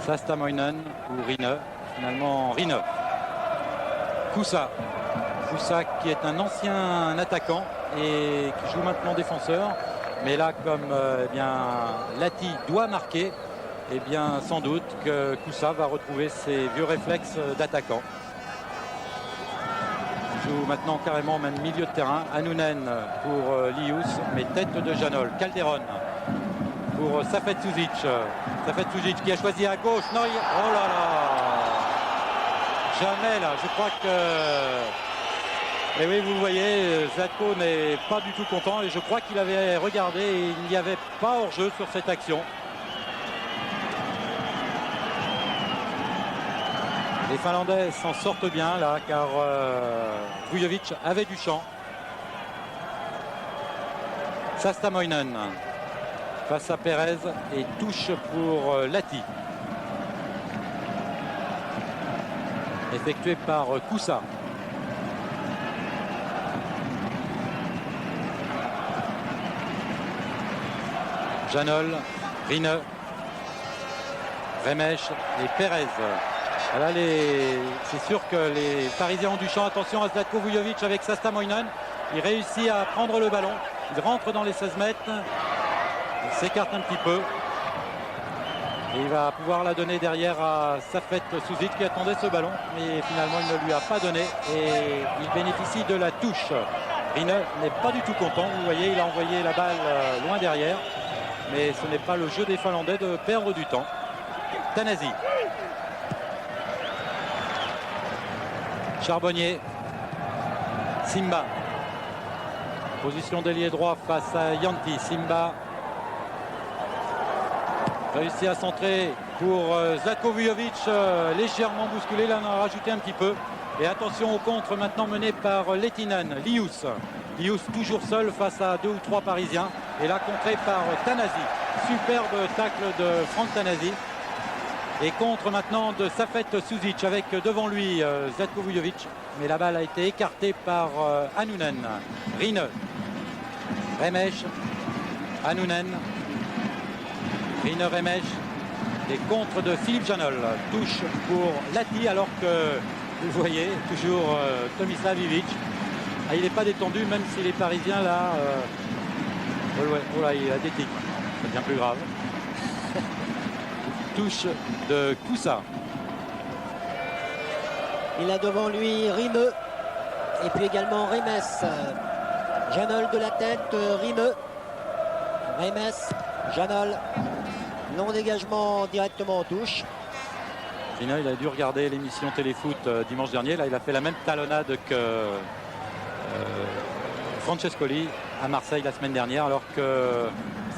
S2: Sastamoinen ou Rine. Finalement, Rine. Koussa qui est un ancien attaquant et qui joue maintenant défenseur. Mais là, comme Lahti doit marquer, eh bien sans doute que Koussa va retrouver ses vieux réflexes d'attaquant. Il joue maintenant carrément même milieu de terrain. Hannunen pour Lius, mais tête de Janol. Calderon pour Safet Suzic. Safet Suzic qui a choisi à gauche. Non, oh là là, jamais là. Je crois que... Et oui, vous le voyez, Zlatko n'est pas du tout content et je crois qu'il avait regardé et il n'y avait pas hors-jeu sur cette action. Les Finlandais s'en sortent bien là car Vujovic avait du champ. Sastamoinen face à Perez et touche pour Lati. Effectué par Koussa. Janol, Rine, Remèche et Perez. Voilà, c'est sûr que les Parisiens ont du champ. Attention à Zlatko Vujovic avec Sastamoinen. Il réussit à prendre le ballon. Il rentre dans les 16 mètres. Il s'écarte un petit peu. Et il va pouvoir la donner derrière à Safet Suzic qui attendait ce ballon. Mais finalement, il ne lui a pas donné. Et il bénéficie de la touche. Rine n'est pas du tout content. Vous voyez, il a envoyé la balle loin derrière. Mais ce n'est pas le jeu des Finlandais de perdre du temps. Tanasi. Charbonnier. Simba. Position d'ailier droit face à Yanti. Simba réussit à centrer pour Zlatko Vujovic. Légèrement bousculé. Là, on en a rajouté un petit peu. Et attention au contre maintenant mené par Lehtinen. Lius. Lius toujours seul face à 2 ou 3 Parisiens. Et là contré par Tanasi. Superbe tacle de Franck Tanasi. Et contre maintenant de Safet Suzic avec devant lui Zlatko Vujovic. Mais la balle a été écartée par Annunen. Rine. Remèche. Annunen. Rine Remèche. Et contre de Philippe Janol. Touche pour Lati alors que vous voyez toujours Tomislav Ivic. Ah, il n'est pas détendu même si les Parisiens là... Oh là, il a des tics. C'est bien plus grave. Touche de Koussa.
S1: Il a devant lui Rine. Et puis également Remes. Janol de la tête, Rine. Remes, Janol. Long dégagement directement en touche.
S2: Rine, il a dû regarder l'émission Téléfoot dimanche dernier. Là, il a fait la même talonnade que Francescoli à Marseille la semaine dernière, alors que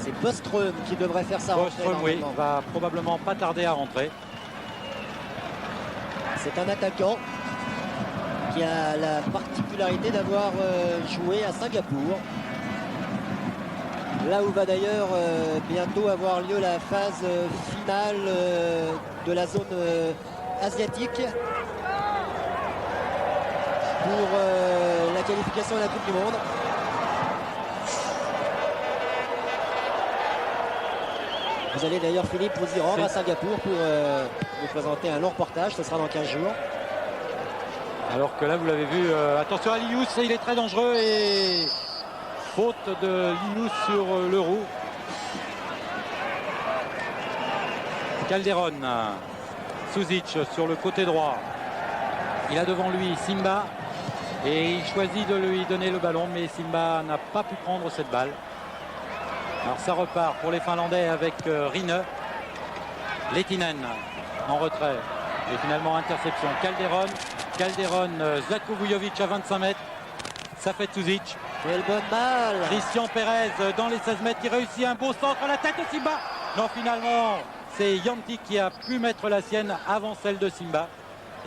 S1: c'est Bostrom qui devrait faire sa rentrée.
S2: Bostrom, oui, va probablement pas tarder à rentrer.
S1: C'est un attaquant qui a la particularité d'avoir joué à Singapour. Là où va d'ailleurs bientôt avoir lieu la phase finale de la zone asiatique pour la qualification à la Coupe du Monde. Vous allez d'ailleurs, Philippe, vous y rendre à Singapour pour vous présenter un long reportage. Ce sera dans 15 jours.
S2: Alors que là, vous l'avez vu, attention à Lius, il est très dangereux et faute de Lius sur le roux. Calderon, Suzic sur le côté droit. Il a devant lui Simba et il choisit de lui donner le ballon, mais Simba n'a pas pu prendre cette balle. Alors ça repart pour les Finlandais avec Rine. Lehtinen en retrait. Et finalement interception. Calderon, Zlatko Vujovic à 25 mètres. Safet Suzic.
S1: Quelle bonne balle.
S2: Christian Perez dans les 16 mètres qui réussit un beau centre à la tête de Simba. Non, finalement, c'est Yanti qui a pu mettre la sienne avant celle de Simba.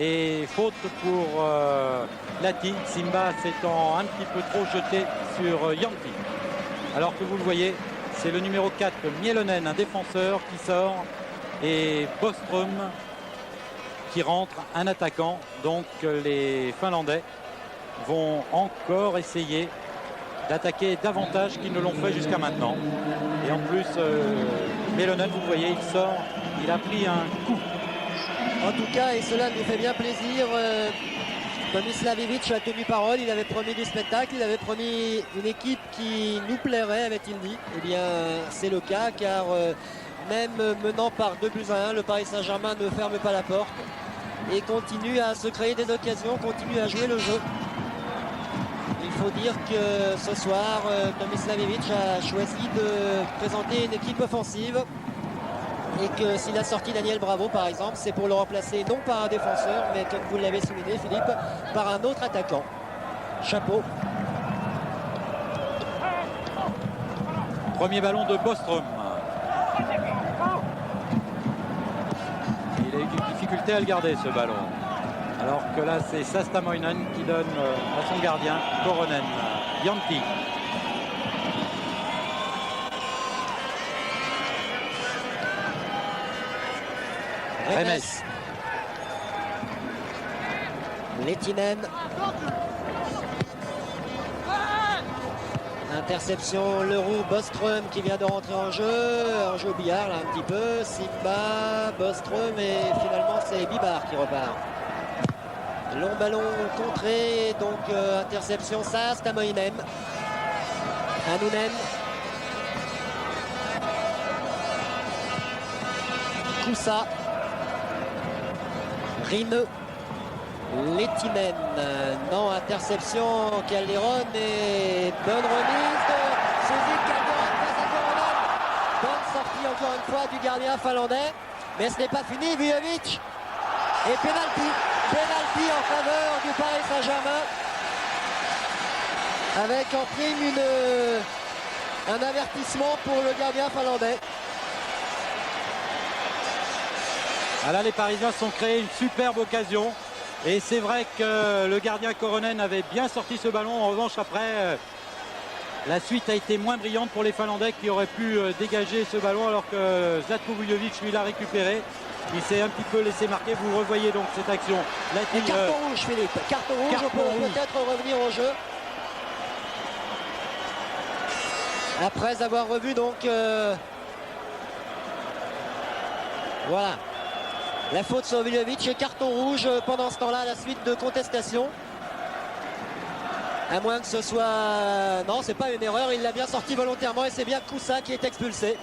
S2: Et faute pour Lati. Simba s'étant un petit peu trop jeté sur Yanti. Alors que vous le voyez, c'est le numéro 4, Mielonen, un défenseur qui sort. Et Bostrom qui rentre, un attaquant. Donc les Finlandais vont encore essayer d'attaquer davantage qu'ils ne l'ont fait jusqu'à maintenant. Et en plus, Mielonen, vous voyez, il sort, il a pris un coup.
S1: En tout cas, et cela nous fait bien plaisir, Tomislav Ivic a tenu parole, il avait promis du spectacle, il avait promis une équipe qui nous plairait, avait-il dit. Eh bien, c'est le cas, car même menant par 2-1, le Paris Saint-Germain ne ferme pas la porte et continue à se créer des occasions, continue à jouer le jeu. Il faut dire que ce soir, Tomislav Ivic a choisi de présenter une équipe offensive et que s'il a sorti Daniel Bravo par exemple, c'est pour le remplacer non par un défenseur, mais comme vous l'avez souligné Philippe, par un autre attaquant. Chapeau.
S2: Premier ballon de Bostrom. Il a eu des difficultés à le garder ce ballon. Alors que là c'est Sastamoinen qui donne à son gardien Koronen. Yanti.
S1: Remes. Lehtinen. Interception, Leroux, Bostrom qui vient de rentrer en jeu billard là un petit peu, Simba, Bostrom et finalement c'est Bibard qui repart. Long ballon contré, donc interception Sass, Tamoinen, Hanounen, Koussa, Rineux, Lehtinen, non, interception, Calderon et bonne remise de Suzy Calderon face à Coronen. Bonne sortie encore une fois du gardien finlandais, mais ce n'est pas fini, Vujovic. Et penalty en faveur du Paris Saint-Germain, avec en prime un avertissement pour le gardien finlandais.
S2: Ah là, les Parisiens se sont créés une superbe occasion. Et c'est vrai que le gardien Coronen avait bien sorti ce ballon. En revanche, après, la suite a été moins brillante pour les Finlandais qui auraient pu dégager ce ballon alors que Zlatko Vujovic, lui, l'a récupéré. Il s'est un petit peu laissé marquer. Vous revoyez donc cette action.
S1: Et carton rouge, Philippe. Carton rouge, on peut peut-être revenir au jeu. Après avoir revu donc... voilà. La faute sur Vujovic et carton rouge pendant ce temps-là à la suite de contestation. À moins que ce soit... Non, c'est pas une erreur, il l'a bien sorti volontairement et c'est bien Koussa qui est expulsé.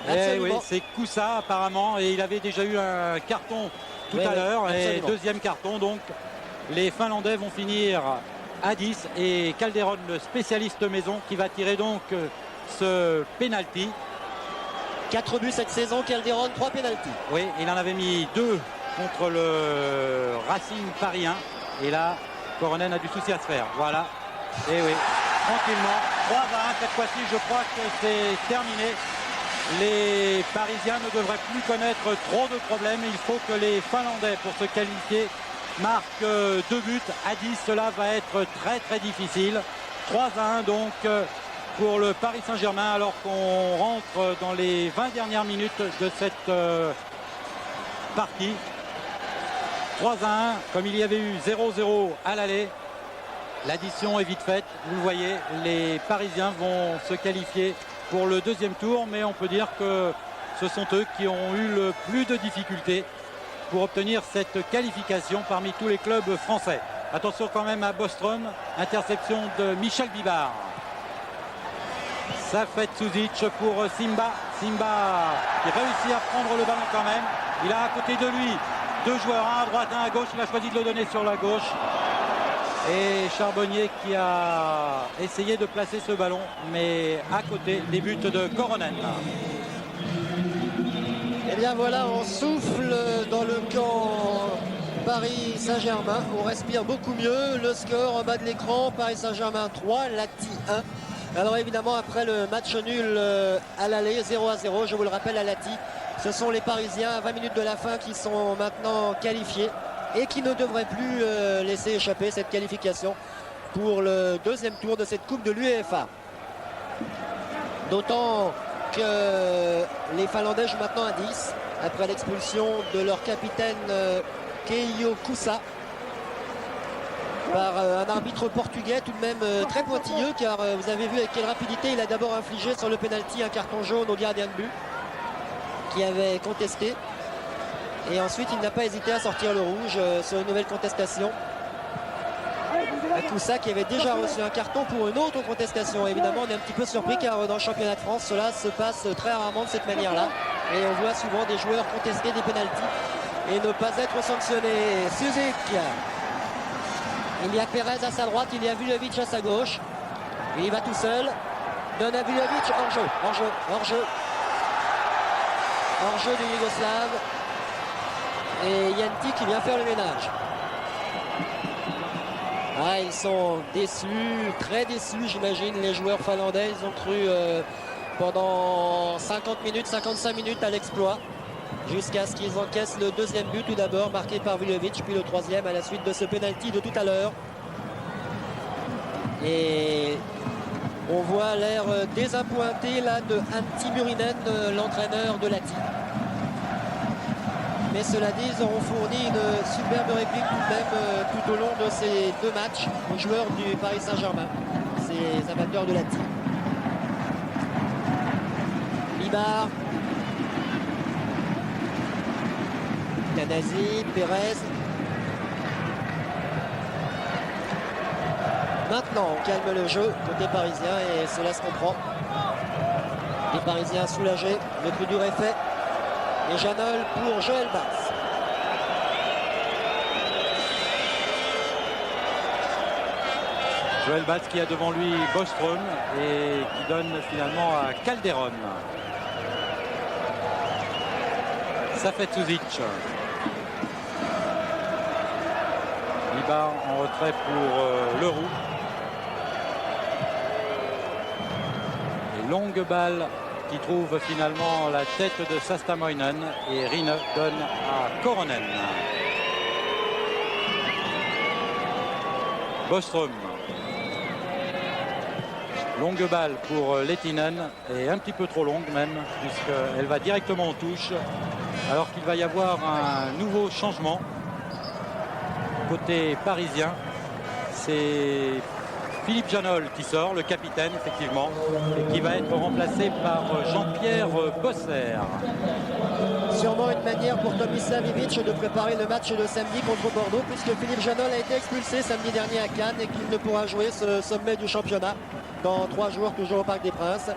S2: Oui, c'est Koussa apparemment et il avait déjà eu un carton tout à l'heure et deuxième carton, donc les Finlandais vont finir à 10 et Calderon, le spécialiste maison, qui va tirer donc ce penalty.
S1: 4 buts cette saison, Calderon, 3 pénaltys.
S2: Oui, il en avait mis 2 contre le Racing parisien. Et là, Coronen a du souci à se faire. Voilà. Et oui, tranquillement. 3-20, cette fois-ci, je crois que c'est terminé. Les Parisiens ne devraient plus connaître trop de problèmes. Il faut que les Finlandais, pour se qualifier, marquent 2 buts à 10. Cela va être très très difficile. 3-1 donc pour le Paris Saint-Germain, alors qu'on rentre dans les 20 dernières minutes de cette partie. 3-1, comme il y avait eu 0-0 à l'aller, l'addition est vite faite. Vous le voyez, les Parisiens vont se qualifier pour le deuxième tour, mais on peut dire que ce sont eux qui ont eu le plus de difficultés pour obtenir cette qualification parmi tous les clubs français. Attention quand même à Bostrom, interception de Michel Bibard. Ça fait Suzic pour Simba. Simba qui réussit à prendre le ballon quand même. Il a à côté de lui 2 joueurs, un à droite, un à gauche. Il a choisi de le donner sur la gauche. Et Charbonnier qui a essayé de placer ce ballon, mais à côté des buts de Coronen.
S1: Et bien voilà, on souffle dans le camp Paris Saint-Germain. On respire beaucoup mieux. Le score en bas de l'écran, Paris Saint-Germain 3, Lahti 1. Alors évidemment, après le match nul à l'aller, 0-0, je vous le rappelle, à Lahti, ce sont les Parisiens à 20 minutes de la fin qui sont maintenant qualifiés et qui ne devraient plus laisser échapper cette qualification pour le deuxième tour de cette Coupe de l'UEFA. D'autant que les Finlandais jouent maintenant à 10 après l'expulsion de leur capitaine Keijo Koussa par un arbitre portugais tout de même très pointilleux, car vous avez vu avec quelle rapidité il a d'abord infligé sur le penalty un carton jaune au gardien de but qui avait contesté, et ensuite il n'a pas hésité à sortir le rouge sur une nouvelle contestation. Koussa qui avait déjà reçu un carton pour une autre contestation. Évidemment, on est un petit peu surpris car dans le championnat de France cela se passe très rarement de cette manière là, et on voit souvent des joueurs contester des pénaltys et ne pas être sanctionnés. Suzic, il y a Perez à sa droite, il y a Vujovic à sa gauche. Il va tout seul. Donne à Vujovic, hors-jeu, hors-jeu, hors-jeu. Hors-jeu du Yougoslave. Et Yanti qui vient faire le ménage. Ah, ils sont déçus, très déçus j'imagine, les joueurs finlandais. Ils ont cru pendant 50 minutes, 55 minutes à l'exploit, jusqu'à ce qu'ils encaissent le deuxième but tout d'abord, marqué par Vujovic, puis le troisième à la suite de ce penalty de tout à l'heure. Et on voit l'air désappointé là de Antti Murinen, l'entraîneur de Lahti. Mais cela dit, ils auront fourni une superbe réplique tout de même tout au long de ces 2 matchs aux joueurs du Paris Saint-Germain, ces amateurs de la team. Libar, Tanasi, Pérez. Maintenant, on calme le jeu côté parisien et cela se comprend. Les Parisiens soulagés, le plus dur est fait. Et Janol pour Joël Batz.
S2: Joël Batz qui a devant lui Bostrom et qui donne finalement à Calderon. Safet Suzic. Libar en retrait pour Leroux. Et longue balle qui trouve finalement la tête de Sastamoinen et Rine donne à Koronen. Bostrom. Longue balle pour Lehtinen et un petit peu trop longue même puisqu'elle va directement en touche alors qu'il va y avoir un nouveau changement côté parisien. C'est Philippe Janol qui sort, le capitaine effectivement, et qui va être remplacé par Jean-Pierre Bosser.
S1: Sûrement une manière pour Tomislav Ivic de préparer le match de samedi contre Bordeaux, puisque Philippe Janol a été expulsé samedi dernier à Cannes et qu'il ne pourra jouer ce sommet du championnat dans 3 jours, toujours au Parc des Princes.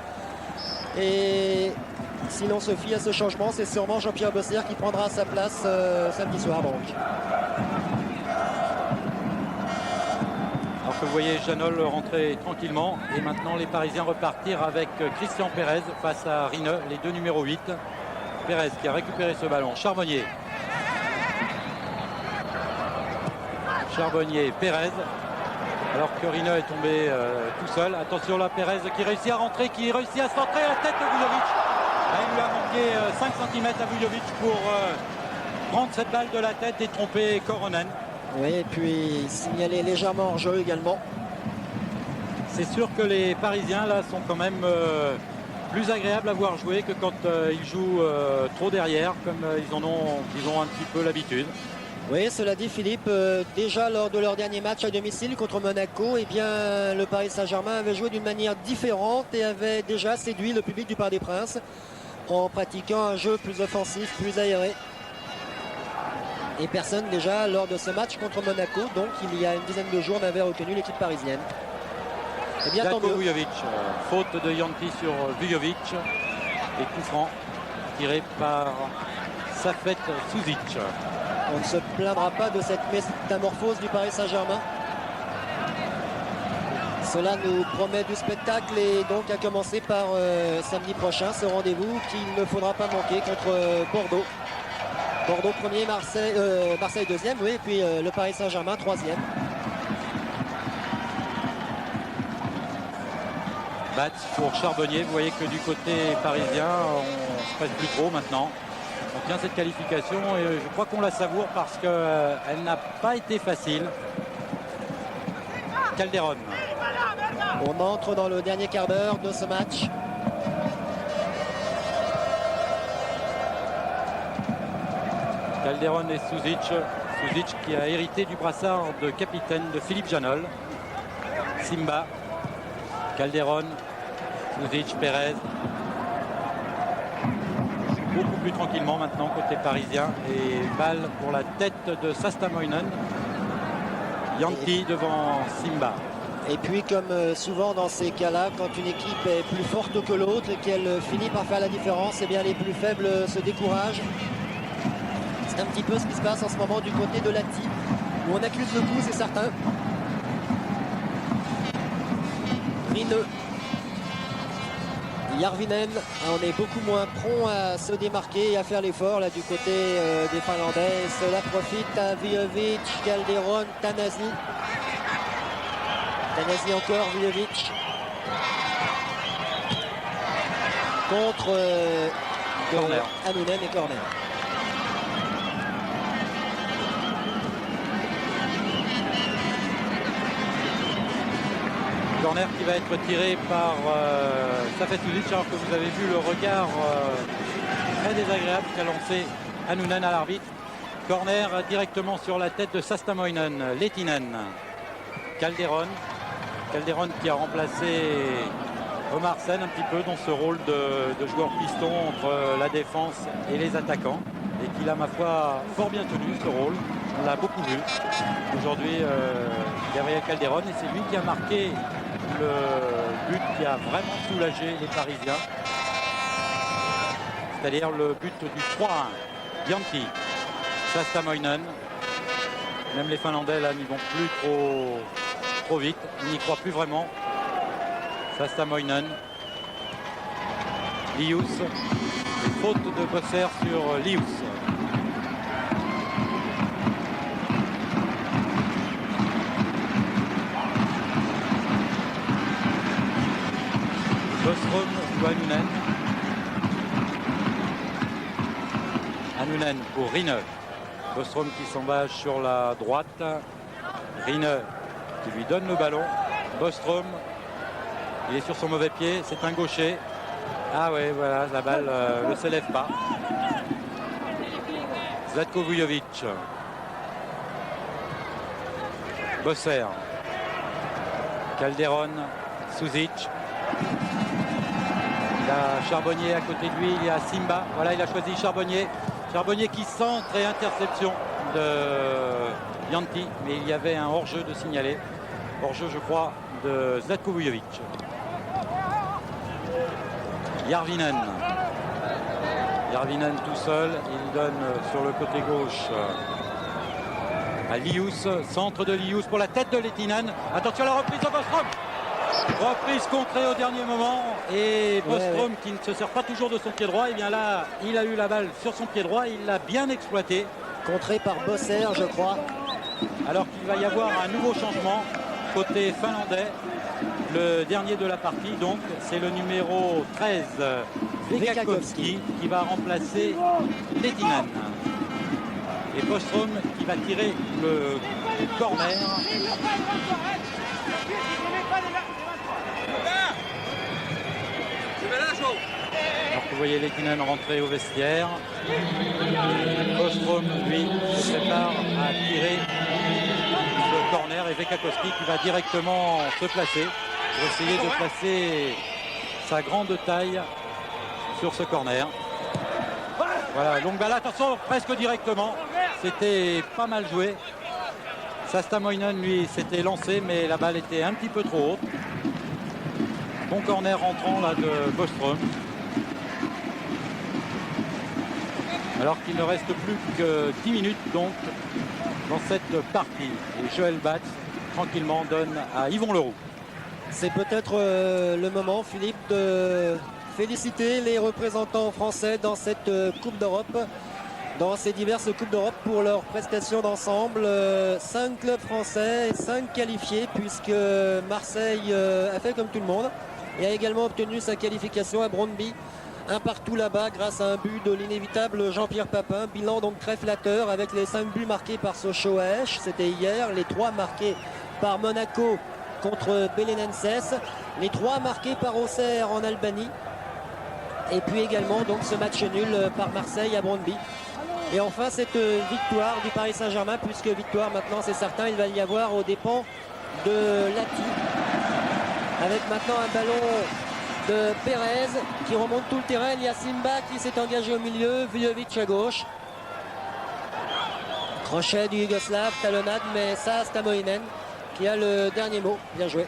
S1: Et si l'on se fie à ce changement, c'est sûrement Jean-Pierre Bosser qui prendra sa place samedi soir donc.
S2: Alors que vous voyez Janol rentrer tranquillement et maintenant les Parisiens repartir avec Christian Pérez face à Rine, les 2 numéros 8. Pérez qui a récupéré ce ballon. Charbonnier. Charbonnier, Pérez. Alors que Rine est tombé tout seul. Attention là, Pérez qui réussit à rentrer, qui réussit à se centrer à la tête de Vujovic. Il lui a manqué 5 cm à Vujovic pour prendre cette balle de la tête et tromper Koronen.
S1: Oui, et puis signaler légèrement hors jeu également.
S2: C'est sûr que les Parisiens là sont quand même plus agréables à voir jouer que quand ils jouent trop derrière, comme ils ont un petit peu l'habitude.
S1: Oui, cela dit Philippe, déjà lors de leur dernier match à domicile contre Monaco, eh bien, le Paris Saint-Germain avait joué d'une manière différente et avait déjà séduit le public du Parc des Princes en pratiquant un jeu plus offensif, plus aéré. Et personne déjà lors de ce match contre Monaco, donc il y a une dizaine de jours, n'avait reconnu l'équipe parisienne. Eh bien, tant mieux.
S2: Vujovic, faute de Yanti sur Vujovic et coup franc tiré par Safet Suzic.
S1: On ne se plaindra pas de cette métamorphose du Paris Saint-Germain. Cela nous promet du spectacle et donc à commencer par samedi prochain, ce rendez-vous qu'il ne faudra pas manquer contre Bordeaux. Bordeaux premier, Marseille deuxième, oui, et puis le Paris Saint-Germain troisième.
S2: Batz pour Charbonnier. Vous voyez que du côté parisien, on ne se presse plus trop maintenant. On tient cette qualification et je crois qu'on la savoure parce qu'elle n'a pas été facile. Calderon.
S1: On entre dans le dernier quart d'heure de ce match.
S2: Calderon et Suzic. Suzic qui a hérité du brassard de capitaine de Philippe Janol. Simba. Calderon. Suzic, Pérez. Beaucoup plus tranquillement maintenant côté parisien. Et balle pour la tête de Sastamoinen. Yanti devant Simba.
S1: Et puis comme souvent dans ces cas-là, quand une équipe est plus forte que l'autre et qu'elle finit par faire la différence, eh bien les plus faibles se découragent. C'est un petit peu ce qui se passe en ce moment du côté de Lahti, où on accuse le coup, c'est certain. Rine. Järvinen, on est beaucoup moins prompt à se démarquer et à faire l'effort là du côté des Finlandais. Cela profite à Vujovic, Calderon, Tanasi. Tanasi encore, Vujovic. Contre Hanonen et corner.
S2: Corner qui va être tiré par Safet Suzic, alors que vous avez vu le regard très désagréable qu'a lancé Annunen à l'arbitre. Corner directement sur la tête de Sastamoinen. Lehtinen. Calderon qui a remplacé Omar Sen un petit peu dans ce rôle de joueur piston entre la défense et les attaquants. Et qu'il a, ma foi, fort bien tenu ce rôle. On l'a beaucoup vu aujourd'hui, Gabriel Calderon. Et c'est lui qui a marqué le but qui a vraiment soulagé les Parisiens. C'est-à-dire le but du 3-1. Jäntti, Sastamoinen. Même les Finlandais là n'y vont plus trop vite. Ils n'y croient plus vraiment. Sastamoinen. Lius. Faute de Bosser sur Lius. Bostrom ou Annunen. Annunen pour Rine. Bostrom qui s'engage sur la droite. Rine qui lui donne le ballon. Bostrom, il est sur son mauvais pied, c'est un gaucher. Ah ouais, voilà, la balle ne se lève pas. Zlatko Vujovic. Bosser. Calderon. Suzic. Il a Charbonnier à côté de lui, il y a Simba. Voilà, il a choisi Charbonnier. Charbonnier qui centre et interception de Jäntti. Mais il y avait un hors-jeu de signaler. Hors-jeu, je crois, de Zlatko Vujovic. Järvinen tout seul, il donne sur le côté gauche à Lius, centre de Lius pour la tête de Lehtinen. Attention à la reprise de Bostrom. Reprise contrée au dernier moment et Bostrom qui ne se sert pas toujours de son pied droit, et bien là il a eu la balle sur son pied droit, il l'a bien exploité.
S1: Contré par Bosser, je crois.
S2: Alors qu'il va y avoir un nouveau changement côté finlandais. Le dernier de la partie, donc, c'est le numéro 13, Vekakovski, qui va remplacer Lehtinen. Et Bostrom qui va tirer le corner. Alors que vous voyez Lehtinen rentrer au vestiaire. Bostrom, lui, se prépare à tirer ce corner et Vekakovski qui va directement se placer pour essayer de placer sa grande taille sur ce corner. Voilà, donc là, attention, presque directement. C'était pas mal joué. Sastamoinen, lui, s'était lancé, mais la balle était un petit peu trop haute. Bon corner rentrant là de Bostrom. Alors qu'il ne reste plus que 10 minutes donc dans cette partie. Et Joël Batz, tranquillement, donne à Yvon Leroux.
S1: C'est peut-être le moment, Philippe, de féliciter les représentants français dans cette Coupe d'Europe, dans ces diverses Coupes d'Europe pour leurs prestations d'ensemble. 5 clubs français, 5 qualifiés, puisque Marseille a fait comme tout le monde et a également obtenu sa qualification à Brøndby. Un partout là-bas grâce à un but de l'inévitable Jean-Pierre Papin. Bilan donc très flatteur avec les 5 buts marqués par Sochaux à Esch, c'était hier. Les 3 marqués par Monaco contre Belenenses. Les 3 marqués par Auxerre en Albanie. Et puis également donc ce match nul par Marseille à Brøndby. Et enfin cette victoire du Paris Saint-Germain, puisque victoire maintenant c'est certain, il va y avoir aux dépens de Lati. Avec maintenant un ballon de Pérez qui remonte tout le terrain. Il y a Simba qui s'est engagé au milieu, Vujovic à gauche. Crochet du Yougoslave, talonnade, mais ça, Sastamoinen qui a le dernier mot. Bien joué.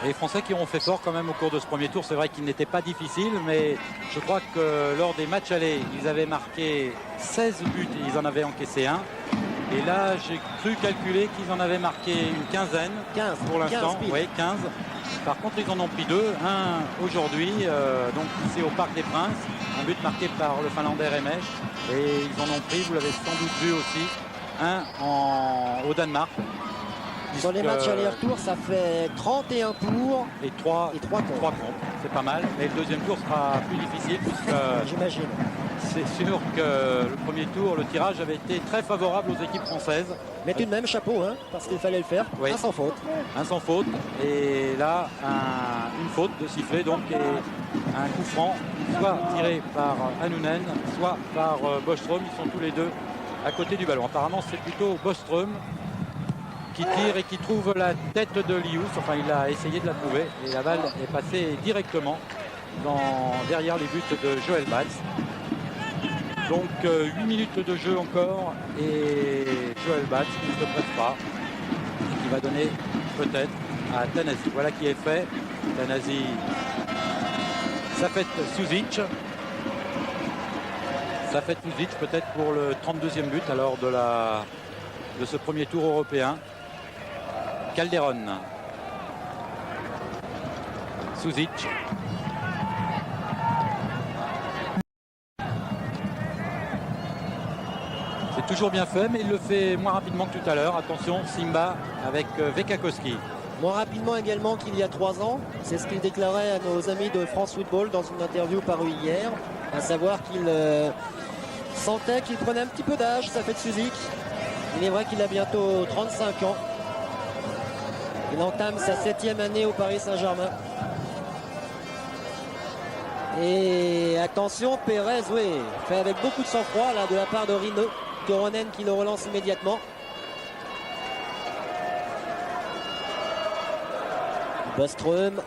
S2: Et les Français qui ont fait fort quand même au cours de ce premier tour. C'est vrai qu'il n'était pas difficile, mais je crois que lors des matchs allés, ils avaient marqué 16 buts et ils en avaient encaissé un. Et là, j'ai cru calculer qu'ils en avaient marqué une quinzaine.
S1: 15
S2: pour l'instant.
S1: 15
S2: Oui, 15. Par contre, ils en ont pris 2. Un aujourd'hui, donc ici au Parc des Princes. Un but marqué par le Finlandais Remesh. Et ils en ont pris, vous l'avez sans doute vu aussi, un au Danemark.
S1: Sur les matchs aller-retour, ça fait 31 pour
S2: et 3
S1: contre.
S2: C'est pas mal. Mais le deuxième tour sera plus difficile puisque
S1: j'imagine.
S2: c'est sûr que le premier tour, le tirage avait été très favorable aux équipes françaises.
S1: Mais tout de même, chapeau, hein, parce qu'il fallait le faire.
S2: Oui.
S1: Un sans faute.
S2: Un sans faute. Et là, une faute de sifflet, donc, et un coup franc, soit tiré par Hannounen, soit par Bostrom. Ils sont tous les deux à côté du ballon. Apparemment, c'est plutôt Bostrom qui tire et qui trouve la tête de Lius. Enfin, il a essayé de la trouver. Et la balle est passée directement derrière les buts de Joël Batz. Donc 8 minutes de jeu encore et Joël Batz qui ne se presse pas et qui va donner peut-être à Tanasi. Voilà qui est fait. Tanasi, ça fait Suzic. Ça fait Suzic peut-être pour le 32e but alors de ce premier tour européen. Calderon. Suzic. C'est toujours bien fait, mais il le fait moins rapidement que tout à l'heure. Attention, Simba avec Vekakowski.
S1: Moins rapidement également qu'il y a 3 ans. C'est ce qu'il déclarait à nos amis de France Football dans une interview parue hier. À savoir qu'il sentait qu'il prenait un petit peu d'âge, ça fait de Suzic. Il est vrai qu'il a bientôt 35 ans. Il entame sa 7e année au Paris Saint-Germain. Et attention, Pérez, oui, fait avec beaucoup de sang-froid là de la part de Rino. Toronen qui le relance immédiatement. Bostrom.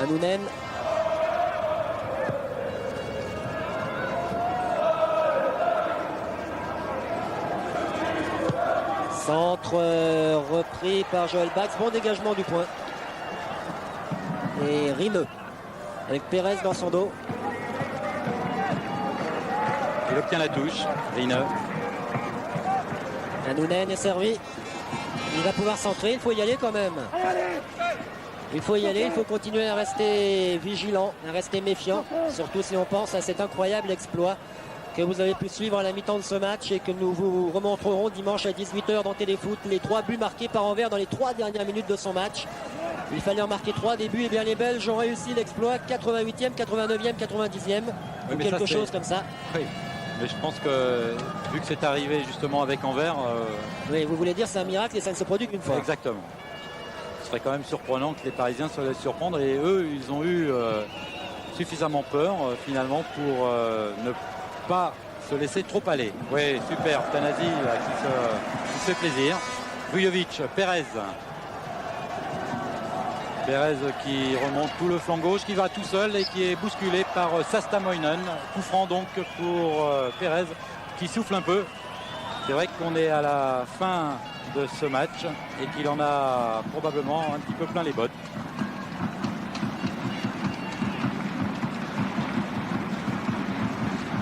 S1: Hannounen. Centre repris par Joël Batz. Bon dégagement du point. Et Rino avec Pérez dans son dos.
S2: Il obtient la touche. Rino.
S1: Hannounen est servi. Il va pouvoir centrer. Il faut y aller quand même. Il faut y aller. Il faut continuer à rester vigilant, à rester méfiant. Surtout si on pense à cet incroyable exploit que vous avez pu suivre à la mi-temps de ce match et que nous vous remontrerons dimanche à 18h dans Téléfoot. Les 3 buts marqués par Anvers dans les 3 dernières minutes de son match. Il fallait en marquer 3 débuts. Et bien les Belges ont réussi l'exploit 88e, 89e, 90e. Ou quelque chose comme ça.
S2: Oui. Mais je pense que vu que c'est arrivé justement avec Anvers...
S1: Oui, vous voulez dire c'est un miracle et ça ne se produit qu'une fois.
S2: Exactement. Ce serait quand même surprenant que les Parisiens se laissent surprendre. Et eux, ils ont eu suffisamment peur finalement pour ne pas se laisser trop aller. Oui, super. Tanasi qui se fait plaisir. Vujovic, Pérez. Pérez qui remonte tout le flanc gauche, qui va tout seul et qui est bousculé par Sastamoinen. Coup franc donc pour Pérez qui souffle un peu. C'est vrai qu'on est à la fin de ce match et qu'il en a probablement un petit peu plein les bottes.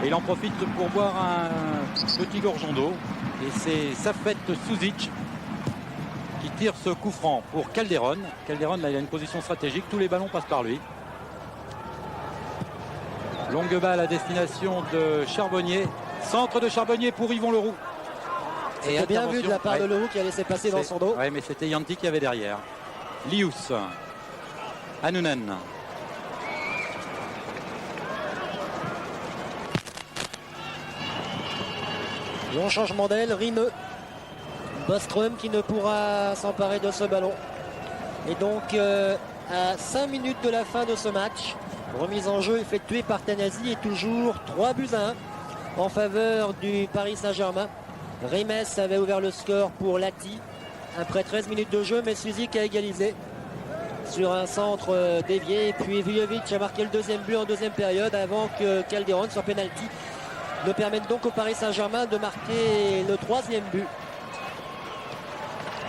S2: Et il en profite pour boire un petit gorgeon d'eau. Et c'est Safet Suzic qui tire ce coup franc pour Calderon. Calderon, là, il a une position stratégique. Tous les ballons passent par lui. Longue balle à destination de Charbonnier. Centre de Charbonnier pour Yvon Leroux.
S1: Et bien vu de la part de Leroux qui a laissé passer dans son dos.
S2: Oui, mais c'était Yanti qui avait derrière. Lius. Hannounen.
S1: Bon changement d'aile, Rino. Bostrom qui ne pourra s'emparer de ce ballon. Et donc à 5 minutes de la fin de ce match, remise en jeu effectuée par Tanasi et toujours 3-1 en faveur du Paris Saint-Germain. Reimes avait ouvert le score pour Lati après 13 minutes de jeu, mais Suzic a égalisé sur un centre dévié. Et puis Vujovic a marqué le 2e but en 2e période avant que Calderon sur penalty ne permette donc au Paris Saint-Germain de marquer le 3e but.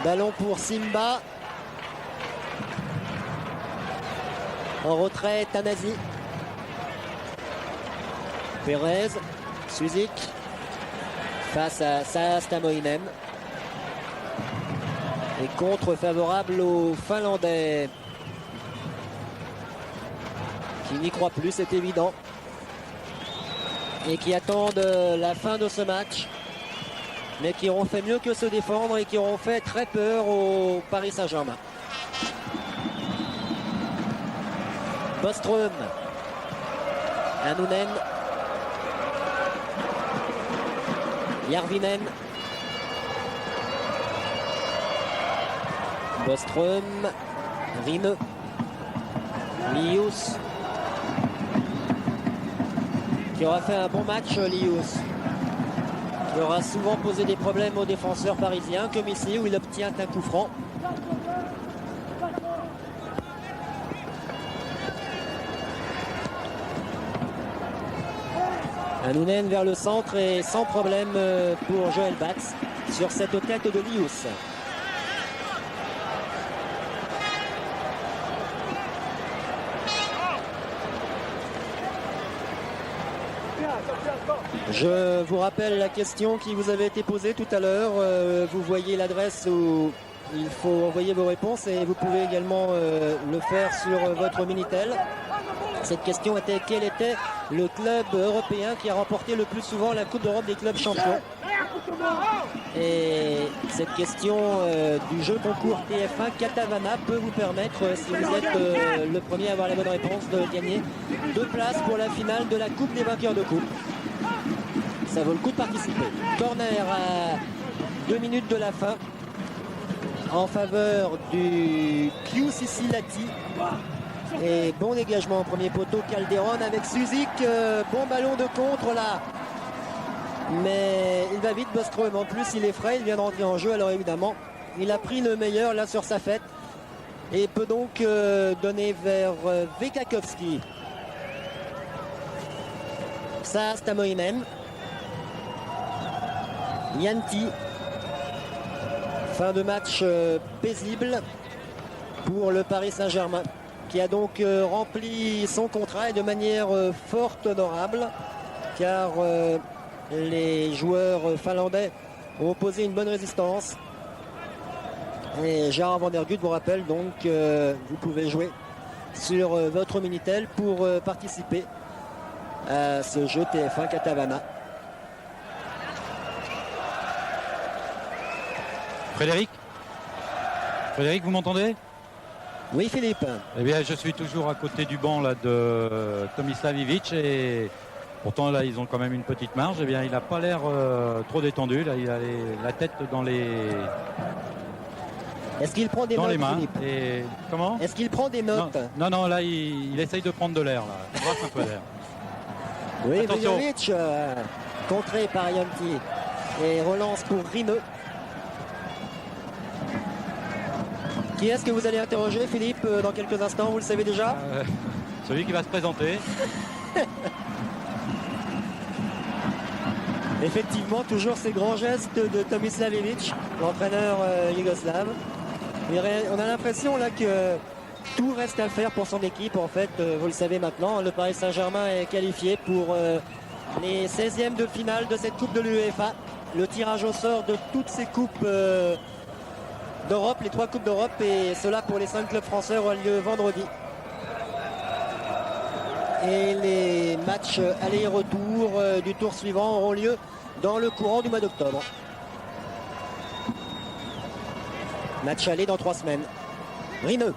S1: Ballon pour Simba. En retrait, Tanasi. Pérez. Suzic. Face à Sastamoinen. Et contre favorable aux Finlandais. Qui n'y croient plus, c'est évident. Et qui attendent la fin de ce match. Mais qui auront fait mieux que se défendre et qui auront fait très peur au Paris Saint-Germain. Bostrom Annunen. Järvinen. Boström. Rine. Lius. Qui aura fait un bon match, Lius. Qui aura souvent posé des problèmes aux défenseurs parisiens, comme ici où il obtient un coup franc. Annunen vers le centre et sans problème pour Joël Batz sur cette tête de Lius. Je vous rappelle la question qui vous avait été posée tout à l'heure. Vous voyez l'adresse où il faut envoyer vos réponses et vous pouvez également le faire sur votre Minitel. Cette question était: quel était le club européen qui a remporté le plus souvent la Coupe d'Europe des clubs champions? Et cette question du jeu concours TF1 Katavana peut vous permettre, si vous êtes le premier à avoir la bonne réponse, de gagner 2 places pour la finale de la Coupe des vainqueurs de coupe. Ça vaut le coup de participer. Corner à 2 minutes de la fin en faveur du QCC Lati. Et bon dégagement au premier poteau, Calderon avec Suzik. Bon ballon de contre là. Mais il va vite, Boström. En plus, il est frais, il vient de rentrer en jeu. Alors évidemment, il a pris le meilleur là sur sa fête. Et peut donc donner vers Vekakowski. Ça, Stamoinen. Yanti. Fin de match paisible pour le Paris Saint-Germain, qui a donc rempli son contrat et de manière fort honorable, car les joueurs finlandais ont opposé une bonne résistance. Et Gérard Van der Gut vous rappelle donc vous pouvez jouer sur votre Minitel pour participer à ce jeu TF1 Katavana.
S2: Frédéric, vous m'entendez?
S1: Oui, Philippe.
S2: Eh bien, je suis toujours à côté du banc là, de Tomislav Ivic, et pourtant là, ils ont quand même une petite marge. Eh bien, il n'a pas l'air trop détendu. Là, il a la tête dans les
S1: Est-ce qu'il prend des
S2: dans
S1: notes,
S2: les mains.
S1: Philippe?
S2: Et comment?
S1: Est-ce qu'il prend des notes?
S2: Non, là, il essaye de prendre de l'air. Là, il brasse un peu d'air.
S1: Oui,
S2: Attention.
S1: Vujovic, contré par Yanti. Et relance pour Rineux. Qui est-ce que vous allez interroger, Philippe, dans quelques instants? Vous le savez déjà?
S2: Celui qui va se présenter.
S1: Effectivement, toujours ces grands gestes de Tomislav Ivic, l'entraîneur yougoslave. On a l'impression là que tout reste à faire pour son équipe. En fait, vous le savez maintenant, le Paris Saint-Germain est qualifié pour les 16e de finale de cette Coupe de l'UEFA. Le tirage au sort de toutes ces coupes d'Europe, les 3 coupes d'Europe, et cela pour les 5 clubs français aura lieu vendredi. Et les matchs aller et retour du tour suivant auront lieu dans le courant du mois d'octobre. Match aller dans 3 semaines. Rineux.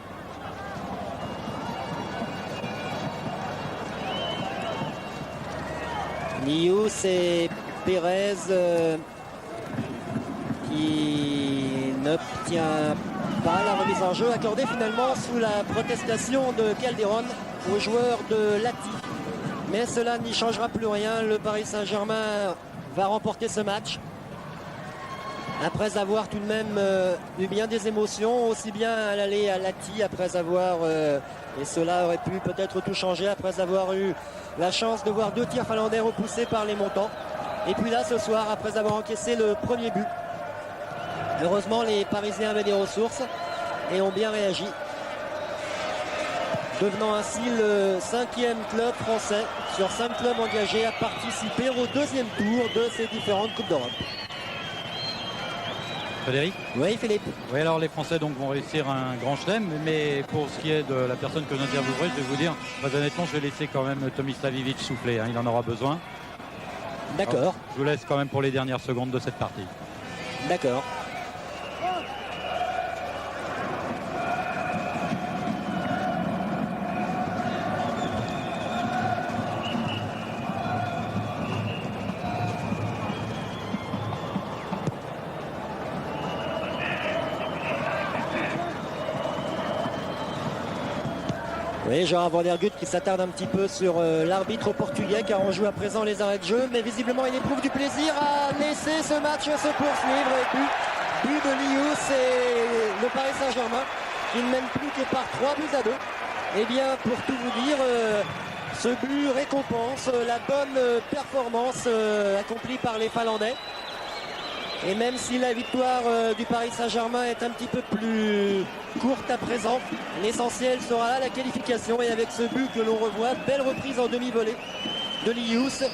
S1: Lius et Pérez qui n'obtient pas la remise en jeu, accordée finalement sous la protestation de Calderon aux joueurs de Lati. Mais cela n'y changera plus rien. Le Paris Saint-Germain va remporter ce match après avoir tout de même eu bien des émotions, aussi bien à l'aller à Lati, après avoir, et cela aurait pu peut-être tout changer, après avoir eu la chance de voir 2 tirs finlandais repoussés par les montants. Et puis là, ce soir, après avoir encaissé le premier but, heureusement, les Parisiens avaient des ressources et ont bien réagi, devenant ainsi le 5e club français sur 5 clubs engagés à participer au 2e tour de ces différentes Coupes d'Europe.
S2: Frédéric?
S1: Oui, Philippe.
S2: Oui, alors les Français donc vont réussir un grand chelem, mais pour ce qui est de la personne que j'interviewerai, je vais vous dire, très honnêtement, je vais laisser quand même Tomislav Ivic souffler, hein, il en aura besoin.
S1: D'accord.
S2: Alors, je vous laisse quand même pour les dernières secondes de cette partie.
S1: D'accord. Oui, Gérard Van Der Gut qui s'attarde un petit peu sur l'arbitre portugais car on joue à présent les arrêts de jeu, mais visiblement il éprouve du plaisir à laisser ce match se poursuivre. Et but de Lius et le Paris Saint-Germain qui ne mène plus que par 3-2. Et bien pour tout vous dire, ce but récompense la bonne performance accomplie par les Finlandais. Et même si la victoire du Paris Saint-Germain est un petit peu plus courte à présent, l'essentiel sera là, la qualification. Et avec ce but que l'on revoit, belle reprise en demi-volée de Lius,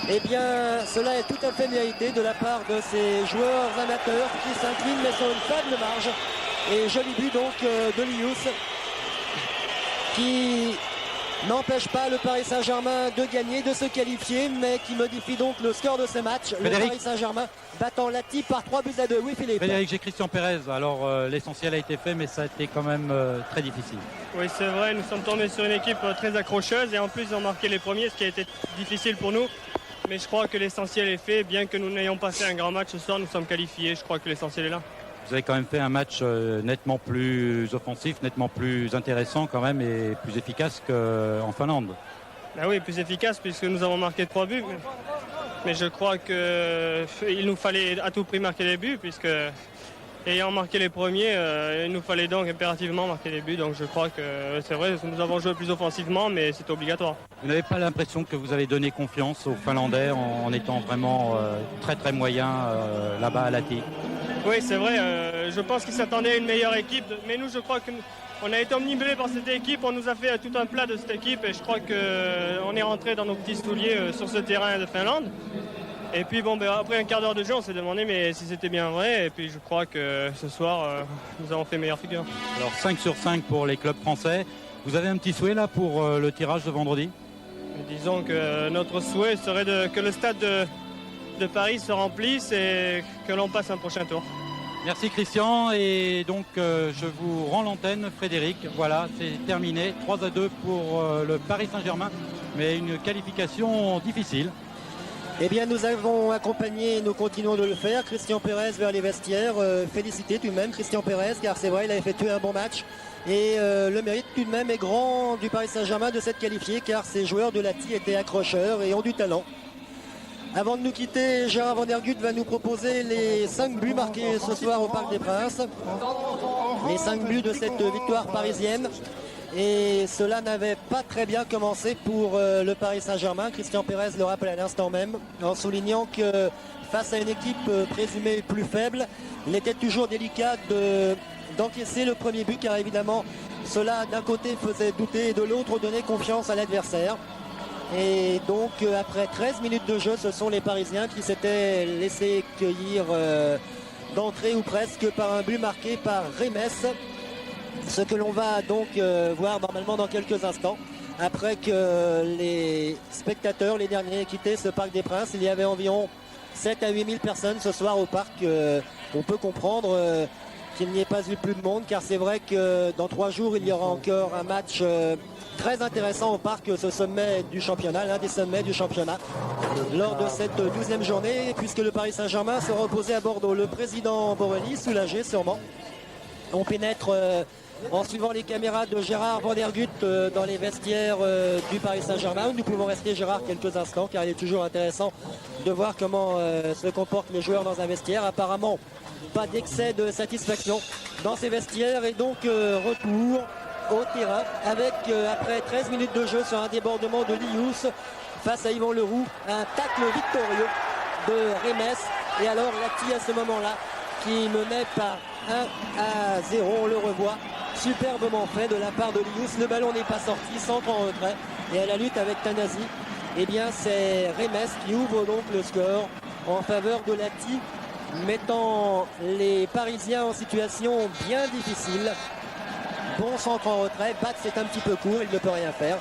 S1: eh bien cela est tout à fait mérité de la part de ces joueurs amateurs qui s'inclinent mais sur une faible marge. Et joli but donc de Lius qui n'empêche pas le Paris Saint-Germain de gagner, de se qualifier, mais qui modifie donc le score de ce match.
S2: Frédéric.
S1: Le Paris Saint-Germain battant Lahti par 3-2. Oui, Philippe.
S2: Frédéric, j'ai Christian Pérez. Alors l'essentiel a été fait, mais ça a été quand même très difficile.
S4: Oui, c'est vrai, nous sommes tombés sur une équipe très accrocheuse et en plus ils ont marqué les premiers, ce qui a été difficile pour nous. Mais je crois que l'essentiel est fait, bien que nous n'ayons pas fait un grand match ce soir, nous sommes qualifiés, je crois que l'essentiel est là.
S2: Vous avez quand même fait un match nettement plus offensif, nettement plus intéressant quand même et plus efficace qu'en Finlande.
S4: Ah oui, plus efficace puisque nous avons marqué 3 buts. Mais je crois qu'il nous fallait à tout prix marquer les buts puisque ayant marqué les premiers, il nous fallait donc impérativement marquer les buts. Donc je crois que c'est vrai, nous avons joué plus offensivement mais c'est obligatoire.
S2: Vous n'avez pas l'impression que vous avez donné confiance aux Finlandais en étant vraiment très très moyen là-bas à Lahti?
S4: Oui, c'est vrai. Je pense qu'ils s'attendaient à une meilleure équipe. Mais nous, je crois qu'on a été omnibulés par cette équipe. On nous a fait tout un plat de cette équipe. Et je crois qu'on est rentré dans nos petits souliers sur ce terrain de Finlande. Et puis, bon, après un quart d'heure de jeu, on s'est demandé mais si c'était bien vrai. Et puis, je crois que ce soir, nous avons fait meilleure figure.
S2: Alors 5 sur 5 pour les clubs français. Vous avez un petit souhait là pour le tirage de vendredi?
S4: Disons que notre souhait serait que le stade de Paris se remplisse et que l'on passe un prochain tour.
S2: Merci Christian, et donc je vous rends l'antenne Frédéric. Voilà, c'est terminé, 3-2 pour le Paris Saint-Germain, mais une qualification difficile.
S1: Eh bien nous avons accompagné, nous continuons de le faire, Christian Pérez vers les vestiaires. Félicité tout de même Christian Pérez, car c'est vrai, il a effectué un bon match. Et le mérite tout de même est grand du Paris Saint-Germain de s'être qualifié, car ces joueurs de Lahti étaient accrocheurs et ont du talent. Avant de nous quitter, Gérard Van Der Gut va nous proposer les 5 buts marqués ce soir au Parc des Princes. Les 5 buts de cette victoire parisienne. Et cela n'avait pas très bien commencé pour le Paris Saint-Germain. Christian Pérez le rappelle à l'instant même, en soulignant que face à une équipe présumée plus faible, il était toujours délicat d'encaisser le premier but, car évidemment cela d'un côté faisait douter et de l'autre donnait confiance à l'adversaire. Et donc après 13 minutes de jeu, ce sont les Parisiens qui s'étaient laissés cueillir d'entrée ou presque par un but marqué par Remes. Ce que l'on va donc voir normalement dans quelques instants. Après que les spectateurs, les derniers, aient quitté ce Parc des Princes, il y avait environ 7 à 8 000 personnes ce soir au parc. On peut comprendre qu'il n'y ait pas eu plus de monde, car c'est vrai que dans 3 jours, il y aura encore un match très intéressant au parc, ce sommet du championnat, l'un des sommets du championnat, lors de cette 12e journée, puisque le Paris Saint-Germain sera opposé à Bordeaux. Le président Borrelli, soulagé sûrement. On pénètre en suivant les caméras de Gérard Van Der Gut dans les vestiaires du Paris Saint-Germain. Nous pouvons rester, Gérard, quelques instants, car il est toujours intéressant de voir comment se comportent les joueurs dans un vestiaire. Apparemment, pas d'excès de satisfaction dans ces vestiaires, et donc retour au terrain avec après 13 minutes de jeu sur un débordement de Lius face à Yvan Leroux, un tacle victorieux de Remes. Et alors Lahti à ce moment-là qui menait par 1-0, on le revoit, superbement fait de la part de Lius. Le ballon n'est pas sorti, centre en retrait, et à la lutte avec Tanasi, eh bien c'est Remes qui ouvre donc le score en faveur de Lahti, mettant les Parisiens en situation bien difficile. Bon centre en retrait, Bat c'est un petit peu court, il ne peut rien faire.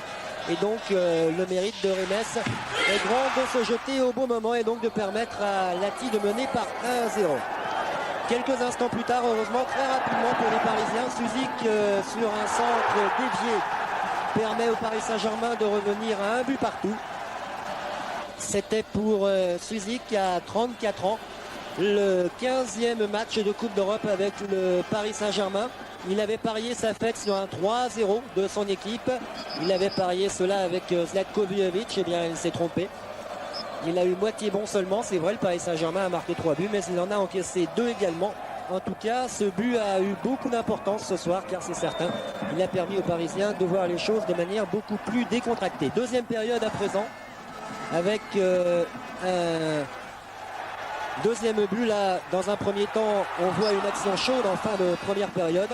S1: Et donc le mérite de Remes est grand de se jeter au bon moment et donc de permettre à Lahti de mener par 1-0. Quelques instants plus tard, heureusement, très rapidement pour les Parisiens, Suzik sur un centre dévié permet au Paris Saint-Germain de revenir à un but partout. C'était pour Suzik à 34 ans. le 15e match de Coupe d'Europe avec le Paris Saint-Germain. Il avait parié sa fête sur un 3-0 de son équipe. Il avait parié cela avec Zlatko Vujovic. Eh bien, il s'est trompé. Il a eu moitié bon seulement. C'est vrai, le Paris Saint-Germain a marqué 3 buts, mais il en a encaissé 2 également. En tout cas, ce but a eu beaucoup d'importance ce soir, car c'est certain, il a permis aux Parisiens de voir les choses de manière beaucoup plus décontractée. Deuxième période à présent, avec un deuxième but. Là, dans un premier temps, on voit une action chaude en fin de première période,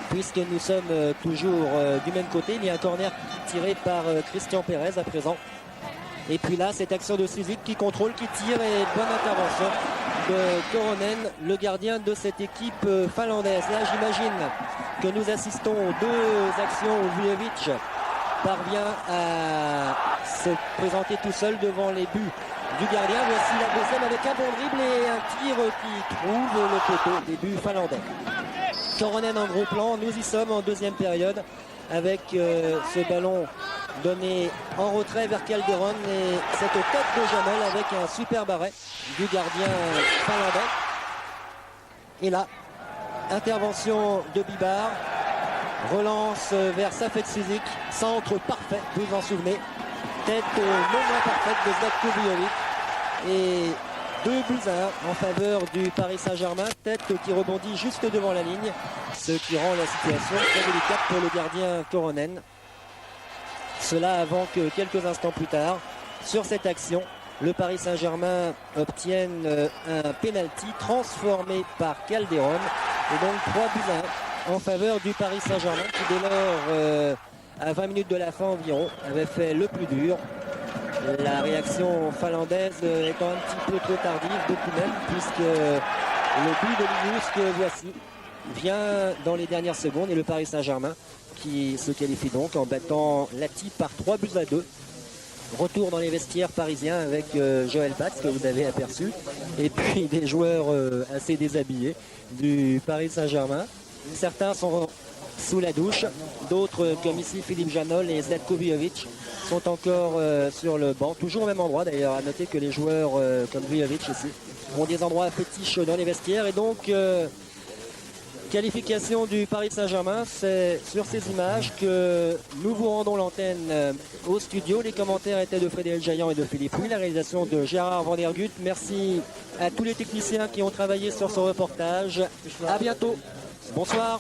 S1: puisque nous sommes toujours du même côté. Il y a un corner tiré par Christian Pérez à présent. Et puis là, cette action de Suzik qui contrôle, qui tire, et bonne intervention de Koronen, le gardien de cette équipe finlandaise. Là, j'imagine que nous assistons aux 2 actions où Vujovic parvient à se présenter tout seul devant les buts du gardien. Voici la deuxième avec un bon dribble et un tir qui trouve le poteau des buts finlandais. Koronen en gros plan. Nous y sommes en deuxième période avec ce ballon donné en retrait vers Calderon et cette tête de Jamel avec un super arrêt du gardien finlandais. Et là, intervention de Bibar, relance vers Safet Suzik, centre parfait, vous vous en souvenez, tête non moins parfaite de Zlatko Vujovic, et 2-1 en faveur du Paris Saint-Germain, tête qui rebondit juste devant la ligne, ce qui rend la situation très délicate pour le gardien Koronen. Cela avant que quelques instants plus tard, sur cette action, le Paris Saint-Germain obtienne un penalty transformé par Calderon. Et donc 3-1 en faveur du Paris Saint-Germain qui dès lors, à 20 minutes de la fin environ, avait fait le plus dur. La réaction finlandaise étant un petit peu trop tardive, beaucoup même, puisque le but de Linus que voici vient dans les dernières secondes et le Paris Saint-Germain qui se qualifie donc en battant Lahti par 3-2. Retour dans les vestiaires parisiens avec Joël Pats que vous avez aperçu, et puis des joueurs assez déshabillés du Paris Saint-Germain. Certains sont sous la douche, d'autres comme ici Philippe Janol et Zlatko Vujovic sont encore sur le banc, toujours au même endroit d'ailleurs. À noter que les joueurs comme Vujovic ici ont des endroits fétiches dans les vestiaires, et donc qualification du Paris Saint-Germain. C'est sur ces images que nous vous rendons l'antenne au studio. Les commentaires étaient de Frédéric Jaillant et de Philippe Louis, la réalisation de Gérard Van Der Gut. Merci à tous les techniciens qui ont travaillé sur ce reportage. À bientôt. Bonsoir.